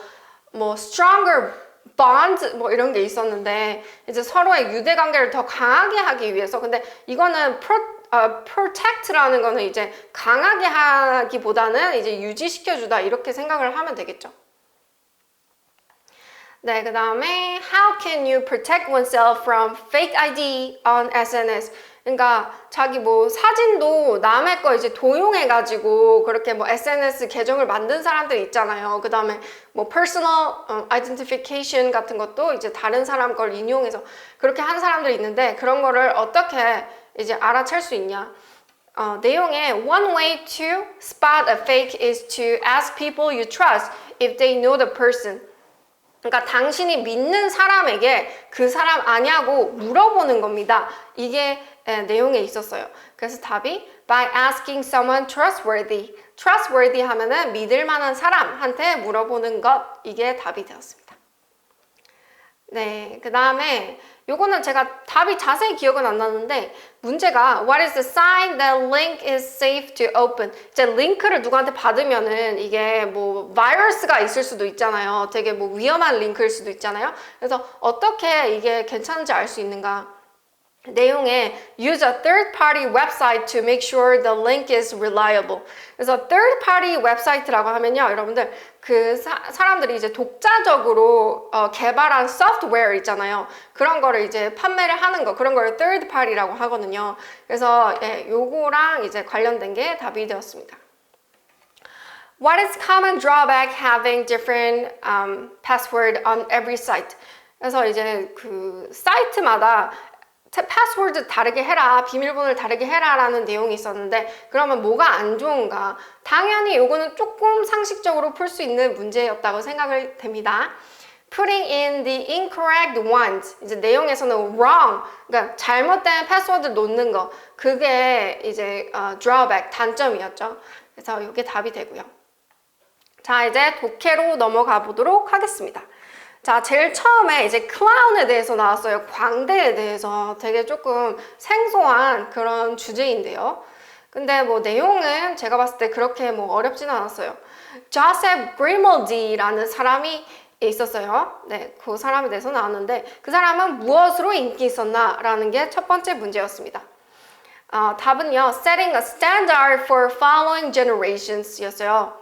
stronger bond 뭐 이런 게 있었는데 이제 서로의 유대 관계를 더 강하게 하기 위해서 근데 이거는 protect라는 거는 이제 강하게 하기보다는 이제 유지시켜주다 이렇게 생각을 하면 되겠죠. 네, 그 다음에 how can you protect oneself from fake ID on SNS? 그러니까 자기 뭐 사진도 남의 거 이제 도용해가지고 그렇게 뭐 SNS 계정을 만든 사람들 있잖아요. 그 다음에 뭐 personal identification 같은 것도 이제 다른 사람 걸 인용해서 그렇게 하는 사람들이 있는데 그런 거를 어떻게 이제 알아챌 수 있냐? 내용에 one way to spot a fake is to ask people you trust if they know the person. 그러니까 당신이 믿는 사람에게 그 사람 아냐고 물어보는 겁니다. 이게 내용에 있었어요. 그래서 답이 by asking someone trustworthy. trustworthy 하면은 믿을 만한 사람한테 물어보는 것. 이게 답이 되었습니다. 네, 그 다음에 요거는 제가 답이 자세히 기억은 안 나는데 문제가 What is the sign that link is safe to open? 이제 링크를 누구한테 받으면은 이게 뭐 바이러스가 있을 수도 있잖아요. 되게 뭐 위험한 링크일 수도 있잖아요. 그래서 어떻게 이게 괜찮은지 알 수 있는가? 내용에 use a third-party website to make sure the link is reliable. 그래서 third-party 웹사이트라고 하면요, 여러분들 그 사람들이 이제 독자적으로 개발한 소프트웨어 있잖아요. 그런 거를 이제 판매를 하는 거, 그런 걸 third-party라고 하거든요. 그래서 예, 요거랑 이제 관련된 게 답이 되었습니다. What is common drawback having different password on every site? 그래서 이제 그 사이트마다 패스워드 다르게 해라, 비밀번호를 다르게 해라 라는 내용이 있었는데 그러면 뭐가 안 좋은가? 당연히 요거는 조금 상식적으로 풀 수 있는 문제였다고 생각을 됩니다. Putting in the incorrect ones. 이제 내용에서는 wrong, 그러니까 잘못된 패스워드를 놓는 거. 그게 이제 drawback, 단점이었죠. 그래서 이게 답이 되고요. 자, 이제 독해로 넘어가 보도록 하겠습니다. 자, 제일 처음에 이제 클라운에 대해서 나왔어요. 광대에 대해서 되게 조금 생소한 그런 주제인데요. 근데 뭐 내용은 제가 봤을 때 그렇게 뭐 어렵지는 않았어요. 조셉 그리멀디라는 사람이 있었어요. 네, 그 사람에 대해서 나왔는데 그 사람은 무엇으로 인기 있었나? 라는 게 첫 번째 문제였습니다. 답은요, setting a standard for following generations 였어요.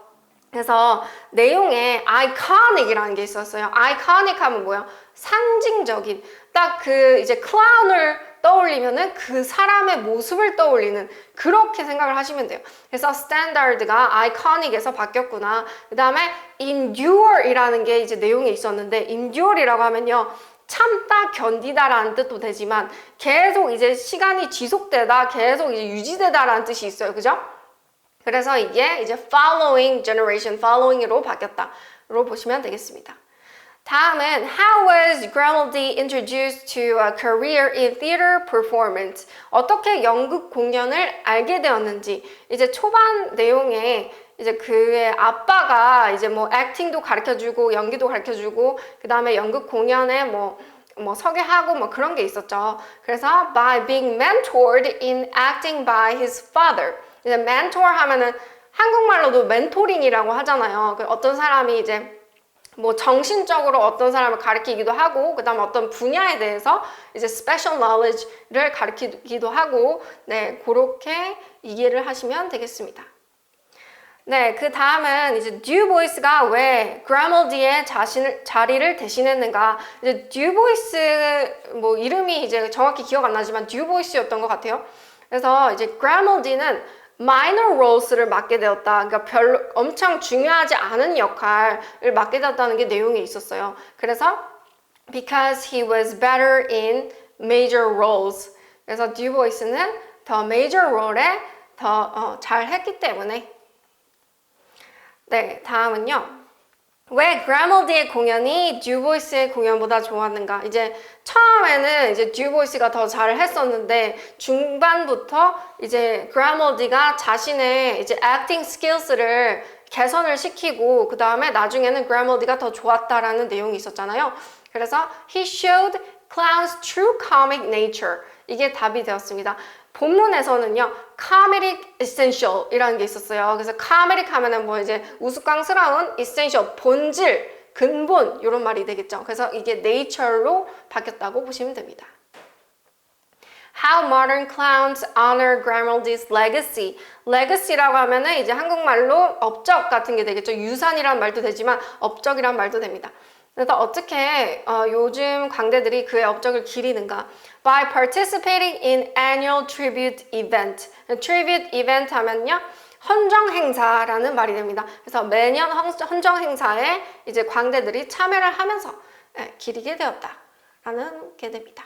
그래서 내용에 iconic이라는 게 있었어요. iconic 하면 뭐야? 상징적인. 딱 그 이제 클라운을 떠올리면은 그 사람의 모습을 떠올리는 그렇게 생각을 하시면 돼요. 그래서 standard가 iconic에서 바뀌었구나. 그 다음에 endure이라는 게 이제 내용이 있었는데 endure이라고 하면요. 참다, 견디다라는 뜻도 되지만 계속 이제 시간이 지속되다, 계속 이제 유지되다라는 뜻이 있어요. 그죠? 그래서 이게 이제 following generation, following으로 바뀌었다로 보시면 되겠습니다. 다음은 How was Grimaldi introduced to a career in theater performance? 어떻게 연극 공연을 알게 되었는지. 이제 초반 내용에 이제 그의 아빠가 이제 뭐 액팅도 가르쳐주고 연기도 가르쳐주고 그 다음에 연극 공연에 뭐 서게 하고 뭐 그런 게 있었죠. 그래서 by being mentored in acting by his father. 이제 멘토 하면은 한국말로도 멘토링이라고 하잖아요. 어떤 사람이 이제 뭐 정신적으로 어떤 사람을 가르치기도 하고 그 다음에 어떤 분야에 대해서 이제 special knowledge를 가르치기도 하고 네, 그렇게 이해를 하시면 되겠습니다. 네, 그 다음은 이제 듀보이스가 왜 그라멀디의 자리를 대신했는가. 이제 듀보이스 뭐 이름이 이제 정확히 기억 안 나지만 듀보이스였던 것 같아요. 그래서 이제 그라멀디는 minor roles를 맡게 되었다. 그러니까 별로 엄청 중요하지 않은 역할을 맡게 되었다는 게 내용이 있었어요. 그래서 because he was better in major roles. 그래서 듀보이스는 더 major role에 더 잘했기 때문에. 네, 다음은요. 왜 그라멀디의 공연이 듀보이스의 공연보다 좋았는가? 이제 처음에는 이제 듀보이스가 더 잘했었는데 중반부터 이제 그라멀디가 자신의 이제 acting skills를 개선을 시키고 그 다음에 나중에는 그라멀디가 더 좋았다라는 내용이 있었잖아요. 그래서 he showed clown's true comic nature. 이게 답이 되었습니다. 본문에서는요, comedic essential 이라는 게 있었어요. 그래서 comedic 하면은 뭐 이제 우스꽝스러운 essential, 본질, 근본 이런 말이 되겠죠. 그래서 이게 nature로 바뀌었다고 보시면 됩니다. How modern clowns honor Grimaldi's legacy. legacy라고 하면은 이제 한국말로 업적 같은 게 되겠죠. 유산이란 말도 되지만 업적이란 말도 됩니다. 그래서 어떻게 요즘 광대들이 그의 업적을 기리는가? By participating in annual tribute event. tribute event 하면요, 헌정 행사라는 말이 됩니다. 그래서 매년 헌정 행사에 이제 광대들이 참여를 하면서 기리게 되었다라는 게 됩니다.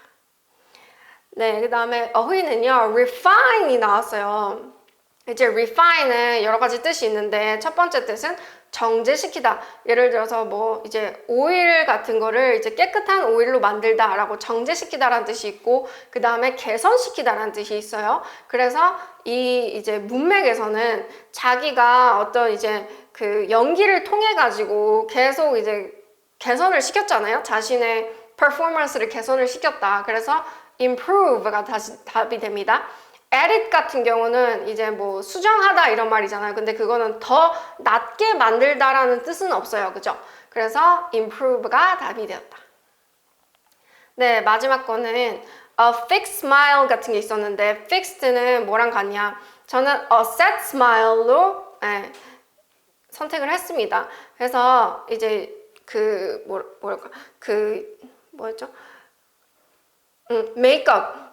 네, 그 다음에 어휘는요, refine이 나왔어요. 이제 refine은 여러 가지 뜻이 있는데 첫 번째 뜻은 정제시키다. 예를 들어서 뭐 이제 오일 같은 거를 이제 깨끗한 오일로 만들다라고 정제시키다라는 뜻이 있고 그 다음에 개선시키다라는 뜻이 있어요. 그래서 이 이제 문맥에서는 자기가 어떤 이제 그 연기를 통해 가지고 계속 이제 개선을 시켰잖아요. 자신의 performance를 개선을 시켰다. 그래서 improve가 다시 답이 됩니다. edit 같은 경우는 이제 뭐 수정하다 이런 말이잖아요. 근데 그거는 더 낫게 만들다라는 뜻은 없어요. 그죠? 그래서 improve가 답이 되었다. 네, 마지막 거는 a fixed smile 같은 게 있었는데 fixed는 뭐랑 같냐? 저는 a set smile로 선택을 했습니다. 그래서 이제 뭐였죠?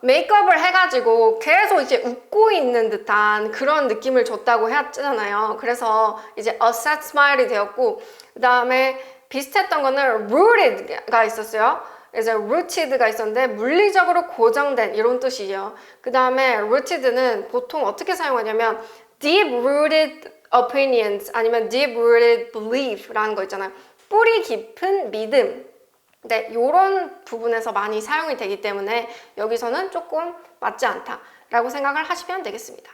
메이크업을 해가지고 계속 이제 웃고 있는 듯한 그런 느낌을 줬다고 했잖아요. 그래서 이제 a set smile이 되었고, 그 다음에 비슷했던 거는 rooted가 있었어요. 그래서 rooted가 있었는데 물리적으로 고정된 이런 뜻이에요. 그 다음에 rooted는 보통 어떻게 사용하냐면 deep-rooted opinions 아니면 deep-rooted belief라는 거 있잖아요. 뿌리 깊은 믿음. 네, 이런 부분에서 많이 사용이 되기 때문에 여기서는 조금 맞지 않다라고 생각을 하시면 되겠습니다.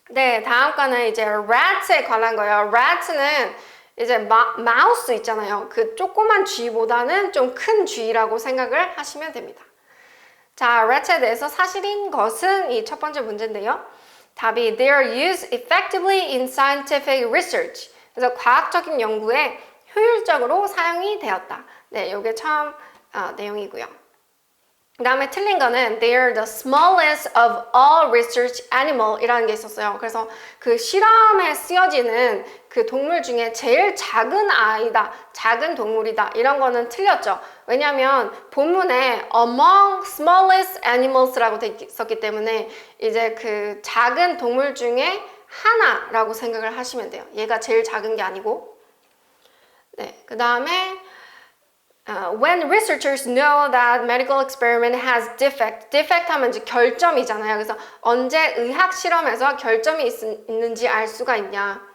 네, 다음 거는 이제 rat에 관한 거예요. rat는 이제 마우스 있잖아요. 그 조그만 쥐보다는 좀 큰 쥐라고 생각을 하시면 됩니다. 자, rat에 대해서 사실인 것은 이 첫 번째 문제인데요. 답이 they are used effectively in scientific research. 그래서 과학적인 연구에 효율적으로 사용이 되었다. 네, 이게 처음 내용이고요. 그 다음에 틀린 거는 they are the smallest of all research animal 이라는 게 있었어요. 그래서 그 실험에 쓰여지는 그 동물 중에 제일 작은 아이다, 작은 동물이다 이런 거는 틀렸죠. 왜냐하면 본문에 among smallest animals라고 돼 있었기 때문에 이제 그 작은 동물 중에 하나라고 생각을 하시면 돼요. 얘가 제일 작은 게 아니고. 네, 그 다음에 when researchers know that medical experiment has defect 하면 이제 결점이잖아요. 그래서 언제 의학 실험에서 결점이 있는지 알 수가 있냐.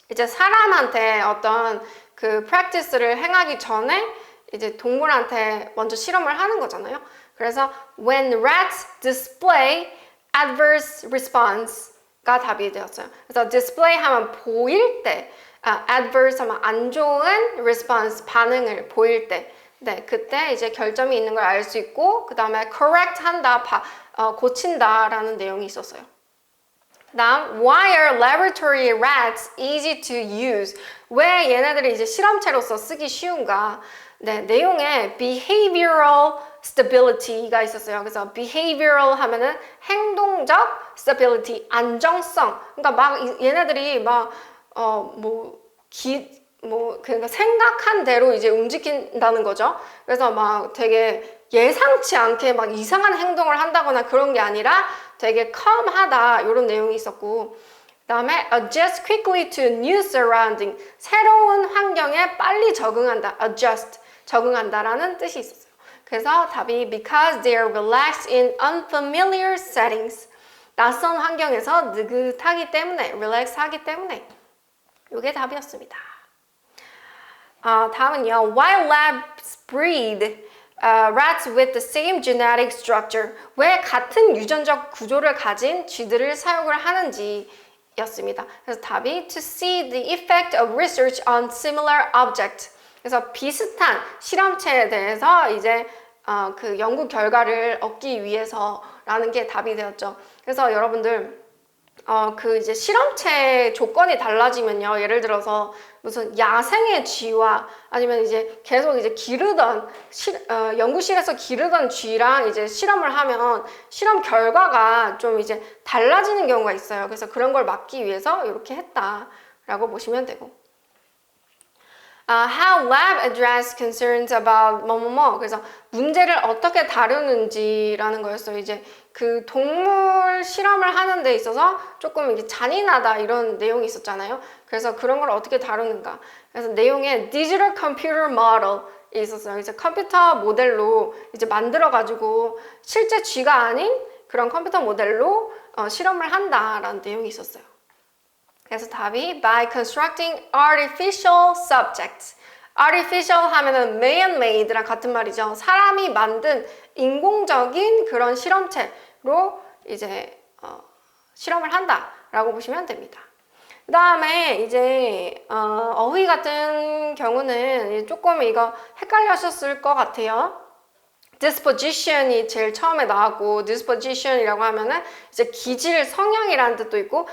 이제 사람한테 어떤 그 practice를 행하기 전에 이제 동물한테 먼저 실험을 하는 거잖아요. 그래서 when rats display adverse response가 답이 되었어요. 그래서 display 하면 보일 때 adverse 하면 안 좋은 response, 반응을 보일 때 네, 그때 이제 결점이 있는 걸 알 수 있고 그 다음에 correct 한다, 고친다 라는 내용이 있었어요. 그 다음 why are laboratory rats easy to use? 왜 얘네들이 이제 실험체로서 쓰기 쉬운가? 네, 내용에 behavioral stability가 있었어요. 그래서 behavioral 하면은 행동적 stability, 안정성. 그러니까 막 얘네들이 막 그러니까 생각한 대로 이제 움직인다는 거죠. 그래서 막 되게 예상치 않게 막 이상한 행동을 한다거나 그런 게 아니라 되게 calm하다 이런 내용이 있었고, 그 다음에 adjust quickly to new surrounding, 새로운 환경에 빨리 적응한다, adjust, 적응한다라는 뜻이 있었어요. 그래서 답이 because they are relaxed in unfamiliar settings, 낯선 환경에서 느긋하기 때문에, relax하기 때문에 이게 답이었습니다. 다음은요. Why labs breed rats with the same genetic structure? 왜 같은 유전적 구조를 가진 쥐들을 사육을 하는지 였습니다. 그래서 답이 to see the effect of research on similar object. 그래서 비슷한 실험체에 대해서 이제 그 연구 결과를 얻기 위해서라는 게 답이 되었죠. 그래서 여러분들 그 이제 실험체 조건이 달라지면요. 예를 들어서 무슨 야생의 쥐와 아니면 이제 계속 이제 기르던 연구실에서 기르던 쥐랑 이제 실험을 하면 실험 결과가 좀 이제 달라지는 경우가 있어요. 그래서 그런 걸 막기 위해서 이렇게 했다라고 보시면 되고. How lab address concerns about 뭐뭐뭐. 그래서 문제를 어떻게 다루는지라는 거였어요. 이제 그 동물 실험을 하는 데 있어서 조금 이제 잔인하다 이런 내용이 있었잖아요. 그래서 그런 걸 어떻게 다루는가. 그래서 내용에 digital computer model이 있었어요. 이제 컴퓨터 모델로 이제 만들어가지고 실제 쥐가 아닌 그런 컴퓨터 모델로 실험을 한다라는 내용이 있었어요. 그래서 답이 by constructing artificial subjects. artificial 하면은 man-made랑 같은 말이죠. 사람이 만든 인공적인 그런 실험체로 이제 실험을 한다라고 보시면 됩니다. 그 다음에 이제 어휘 같은 경우는 조금 이거 헷갈려하셨을 것 같아요. disposition이 제일 처음에 나왔고, disposition이라고 하면은 이제 기질, 성향이라는 뜻도 있고,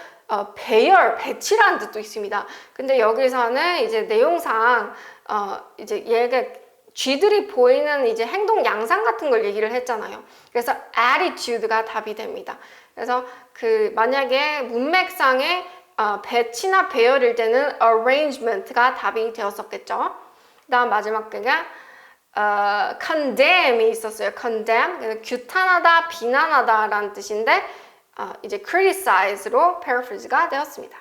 배열, 배치라는 뜻도 있습니다. 근데 여기서는 이제 내용상 이제 얘가 쥐들이 보이는 이제 행동 양상 같은 걸 얘기를 했잖아요. 그래서 attitude가 답이 됩니다. 그래서 그 만약에 문맥상의 배치나 배열일 때는 arrangement가 답이 되었었겠죠. 그다음 마지막 개가 condemn이 있었어요. condemn, 그래서 규탄하다, 비난하다라는 뜻인데 이제 criticize로 paraphrase가 되었습니다.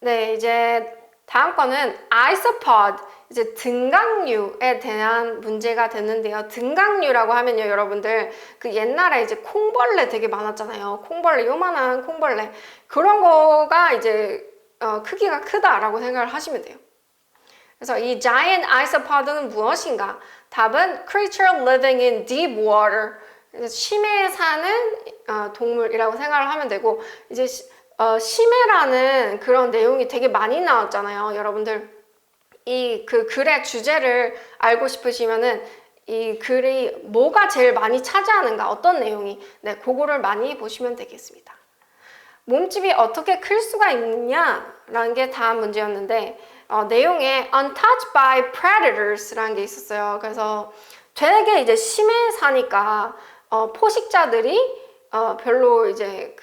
네, 이제 다음 거는 isopod, 이제 등각류에 대한 문제가 됐는데요. 등각류라고 하면요, 여러분들 그 옛날에 이제 콩벌레 되게 많았잖아요. 콩벌레, 요만한 콩벌레, 그런 거가 이제 크기가 크다라고 생각을 하시면 돼요. 그래서 이 giant isopod는 무엇인가? 답은 creature living in deep water, 심해에 사는 동물이라고 생각을 하면 되고, 이제 심해라는 그런 내용이 되게 많이 나왔잖아요. 여러분들 이 그 글의 주제를 알고 싶으시면은 이 글이 뭐가 제일 많이 차지하는가, 어떤 내용이, 네, 그거를 많이 보시면 되겠습니다. 몸집이 어떻게 클 수가 있느냐라는 게 다음 문제였는데, 내용에 untouched by predators라는 게 있었어요. 그래서 되게 이제 심해에 사니까 포식자들이 별로 이제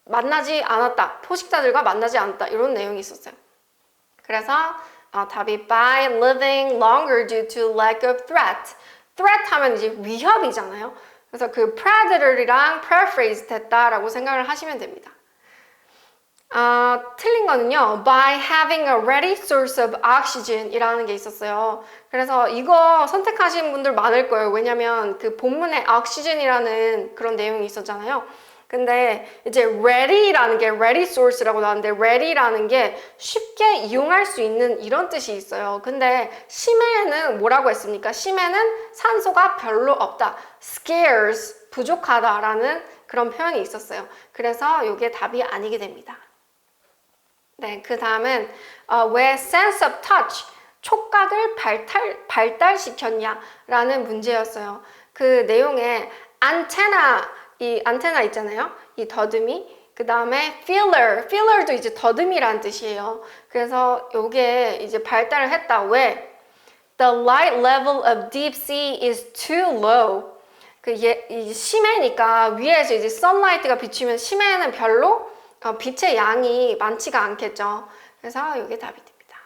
만나지 않았다, 포식자들과 만나지 않았다, 이런 내용이 있었어요. 그래서 답이 by living longer due to lack of threat. threat 하면 이제 위협이잖아요. 그래서 그 predator이랑 paraphrase 됐다라고 생각을 하시면 됩니다. 틀린 거는요, by having a ready source of oxygen 이라는 게 있었어요. 그래서 이거 선택하신 분들 많을 거예요. 왜냐면 그 본문에 oxygen이라는 그런 내용이 있었잖아요. 근데 이제 ready라는 게 ready source라고 나왔는데, ready라는 게 쉽게 이용할 수 있는 이런 뜻이 있어요. 근데 심해에는 뭐라고 했습니까? 심해는 산소가 별로 없다, scarce, 부족하다라는 그런 표현이 있었어요. 그래서 이게 답이 아니게 됩니다. 네, 그 다음은 왜 sense of touch, 촉각을 발달시켰냐라는 문제였어요. 그 내용에 이 안테나 있잖아요. 이 더듬이. 그 다음에 feeler도 이제 더듬이란 뜻이에요. 그래서 이게 이제 발달을 했다. 왜? The light level of deep sea is too low. 이 심해니까 위에서 이제 sunlight가 비추면 심해는 별로 빛의 양이 많지가 않겠죠. 그래서 이게 답이 됩니다.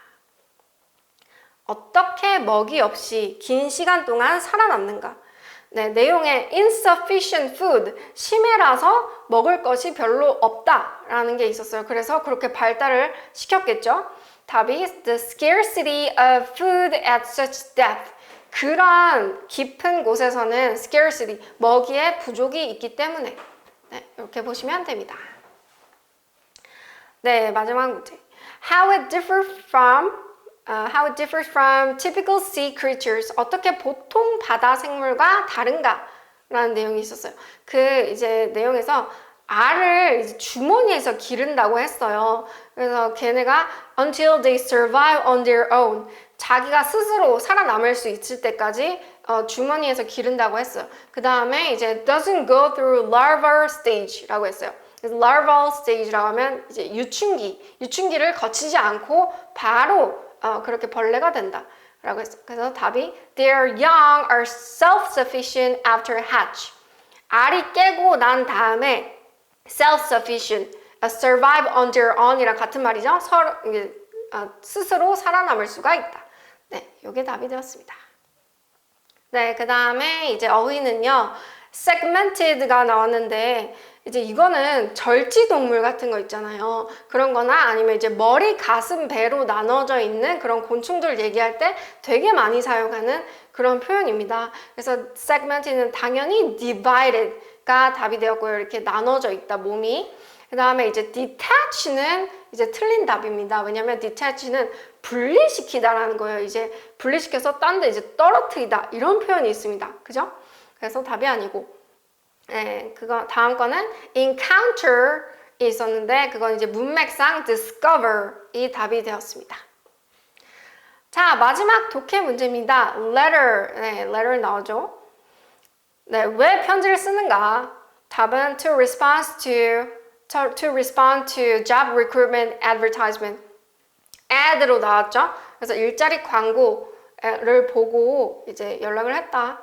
어떻게 먹이 없이 긴 시간 동안 살아남는가? 네, 내용에 insufficient food, 심해라서 먹을 것이 별로 없다라는 게 있었어요. 그래서 그렇게 발달을 시켰겠죠. 답이 the scarcity of food at such depth. 그러한 깊은 곳에서는 scarcity, 먹이의 부족이 있기 때문에. 네, 이렇게 보시면 됩니다. 네, 마지막 문제. How it differs from typical sea creatures. 어떻게 보통 바다 생물과 다른가? 라는 내용이 있었어요. 이제 내용에서 알을 이제 주머니에서 기른다고 했어요. 그래서 걔네가 until they survive on their own. 자기가 스스로 살아남을 수 있을 때까지 주머니에서 기른다고 했어요. 그 다음에 이제 doesn't go through larval stage라고 했어요. larval stage라고 하면 이제 유충기를 거치지 않고 바로 그렇게 벌레가 된다 라고 했어요. 그래서 답이 their young are self-sufficient after hatch. 알이 깨고 난 다음에 self-sufficient, survive on their own이랑 같은 말이죠. 스스로 살아남을 수가 있다. 네, 이게 답이 되었습니다. 네, 그 다음에 이제 어휘는요, segmented가 나왔는데, 이제 이거는 절지동물 같은 거 있잖아요. 그런 거나 아니면 이제 머리, 가슴, 배로 나눠져 있는 그런 곤충들 얘기할 때 되게 많이 사용하는 그런 표현입니다. 그래서 segmented는 당연히 divided가 답이 되었고요. 이렇게 나눠져 있다, 몸이. 그 다음에 이제 detach는 이제 틀린 답입니다. 왜냐면 detach는 분리시키다라는 거예요. 이제 분리시켜서 딴 데 이제 떨어뜨리다, 이런 표현이 있습니다. 그죠? 그래서 답이 아니고. 네, 다음 거는 encounter 있었는데 그건 이제 문맥상 discover이 답이 되었습니다. 자, 마지막 독해 문제입니다. letter. 네, letter 나오죠. 네, 왜 편지를 쓰는가? 답은 to respond to job recruitment advertisement. ad로 나왔죠. 그래서 일자리 광고를 보고 이제 연락을 했다.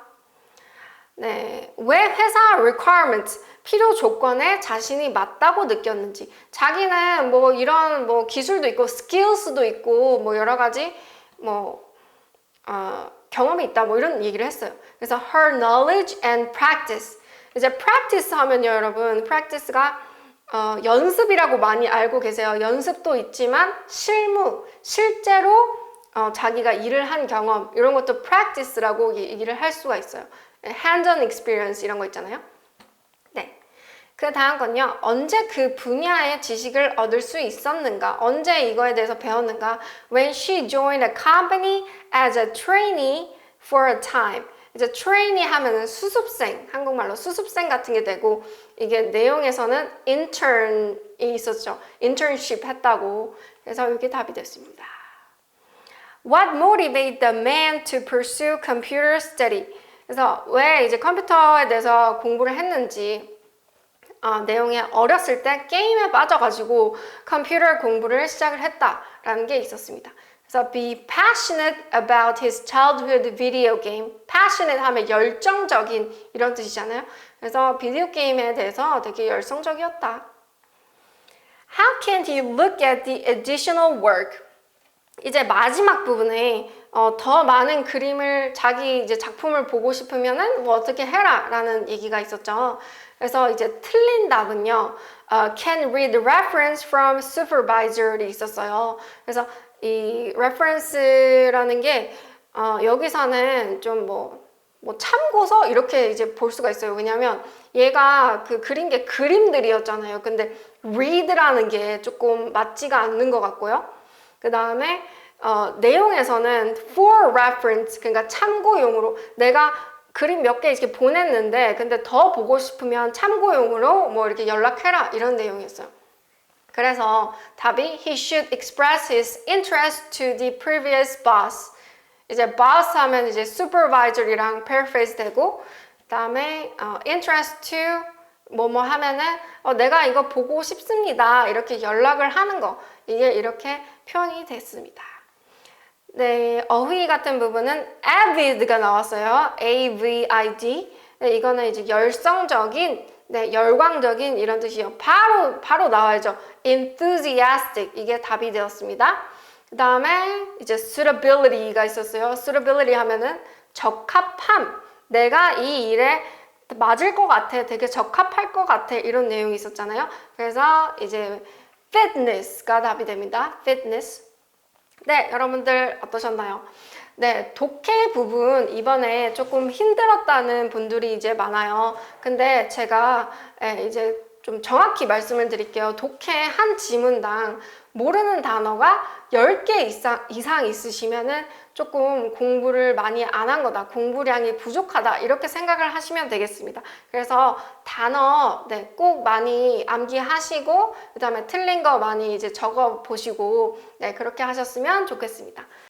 네, 왜 회사 requirement 필요 조건에 자신이 맞다고 느꼈는지, 자기는 뭐 이런 뭐 기술도 있고 skills도 있고 뭐 여러 가지 경험이 있다 뭐 이런 얘기를 했어요. 그래서 her knowledge and practice. 이제 practice 하면요, 여러분, practice가 연습이라고 많이 알고 계세요. 연습도 있지만 실제로 자기가 일을 한 경험 이런 것도 practice라고 얘기를 할 수가 있어요. hands-on experience 이런 거 있잖아요. 네. 그 다음 건요. 언제 그 분야의 지식을 얻을 수 있었는가? 언제 이거에 대해서 배웠는가? When she joined a company as a trainee for a time. 이제 trainee 하면은 수습생, 한국말로 수습생 같은 게 되고, 이게 내용에서는 intern이 있었죠. internship 했다고. 그래서 이게 답이 됐습니다. What motivated the man to pursue computer study? 그래서 왜 이제 컴퓨터에 대해서 공부를 했는지, 내용에 어렸을 때 게임에 빠져가지고 컴퓨터 공부를 시작을 했다라는 게 있었습니다. 그래서 be passionate about his childhood video game. passionate 하면 열정적인 이런 뜻이잖아요. 그래서 비디오 게임에 대해서 되게 열성적이었다. How can he look at the additional work? 이제 마지막 부분에 더 많은 그림을 자기 이제 작품을 보고 싶으면은 뭐 어떻게 해라 라는 얘기가 있었죠. 그래서 이제 틀린 답은요. can read reference from supervisor이 있었어요. 그래서 이 reference라는 게 여기서는 좀 뭐 참고서 이렇게 이제 볼 수가 있어요. 왜냐면 얘가 그 그린 게 그림들이었잖아요. 근데 read라는 게 조금 맞지가 않는 것 같고요. 그 다음에 내용에서는 for reference, 그러니까 참고용으로 내가 그림 몇 개 이렇게 보냈는데 근데 더 보고 싶으면 참고용으로 뭐 이렇게 연락해라 이런 내용이었어요. 그래서 답이 he should express his interest to the previous boss. 이제 boss 하면 이제 supervisor이랑 paraphrase 되고, 그 다음에 interest to 뭐뭐 하면은 내가 이거 보고 싶습니다 이렇게 연락을 하는 거, 이게 이렇게 표현이 됐습니다. 네, 어휘 같은 부분은 avid가 나왔어요. A-V-I-D. 네, 이거는 이제 열성적인, 네, 열광적인 이런 뜻이에요. 바로 나와야죠. enthusiastic. 이게 답이 되었습니다. 그 다음에 이제 suitability가 있었어요. suitability 하면은 적합함. 내가 이 일에 맞을 것 같아. 되게 적합할 것 같아. 이런 내용이 있었잖아요. 그래서 이제 fitness가 답이 됩니다. fitness. 네, 여러분들 어떠셨나요? 네, 독해 부분 이번에 조금 힘들었다는 분들이 이제 많아요. 근데 제가 이제 좀 정확히 말씀을 드릴게요. 독해 한 지문당 모르는 단어가 10개 이상 있으시면은 조금 공부를 많이 안 한 거다. 공부량이 부족하다. 이렇게 생각을 하시면 되겠습니다. 그래서 단어 꼭 많이 암기하시고, 그 다음에 틀린 거 많이 이제 적어 보시고, 네, 그렇게 하셨으면 좋겠습니다.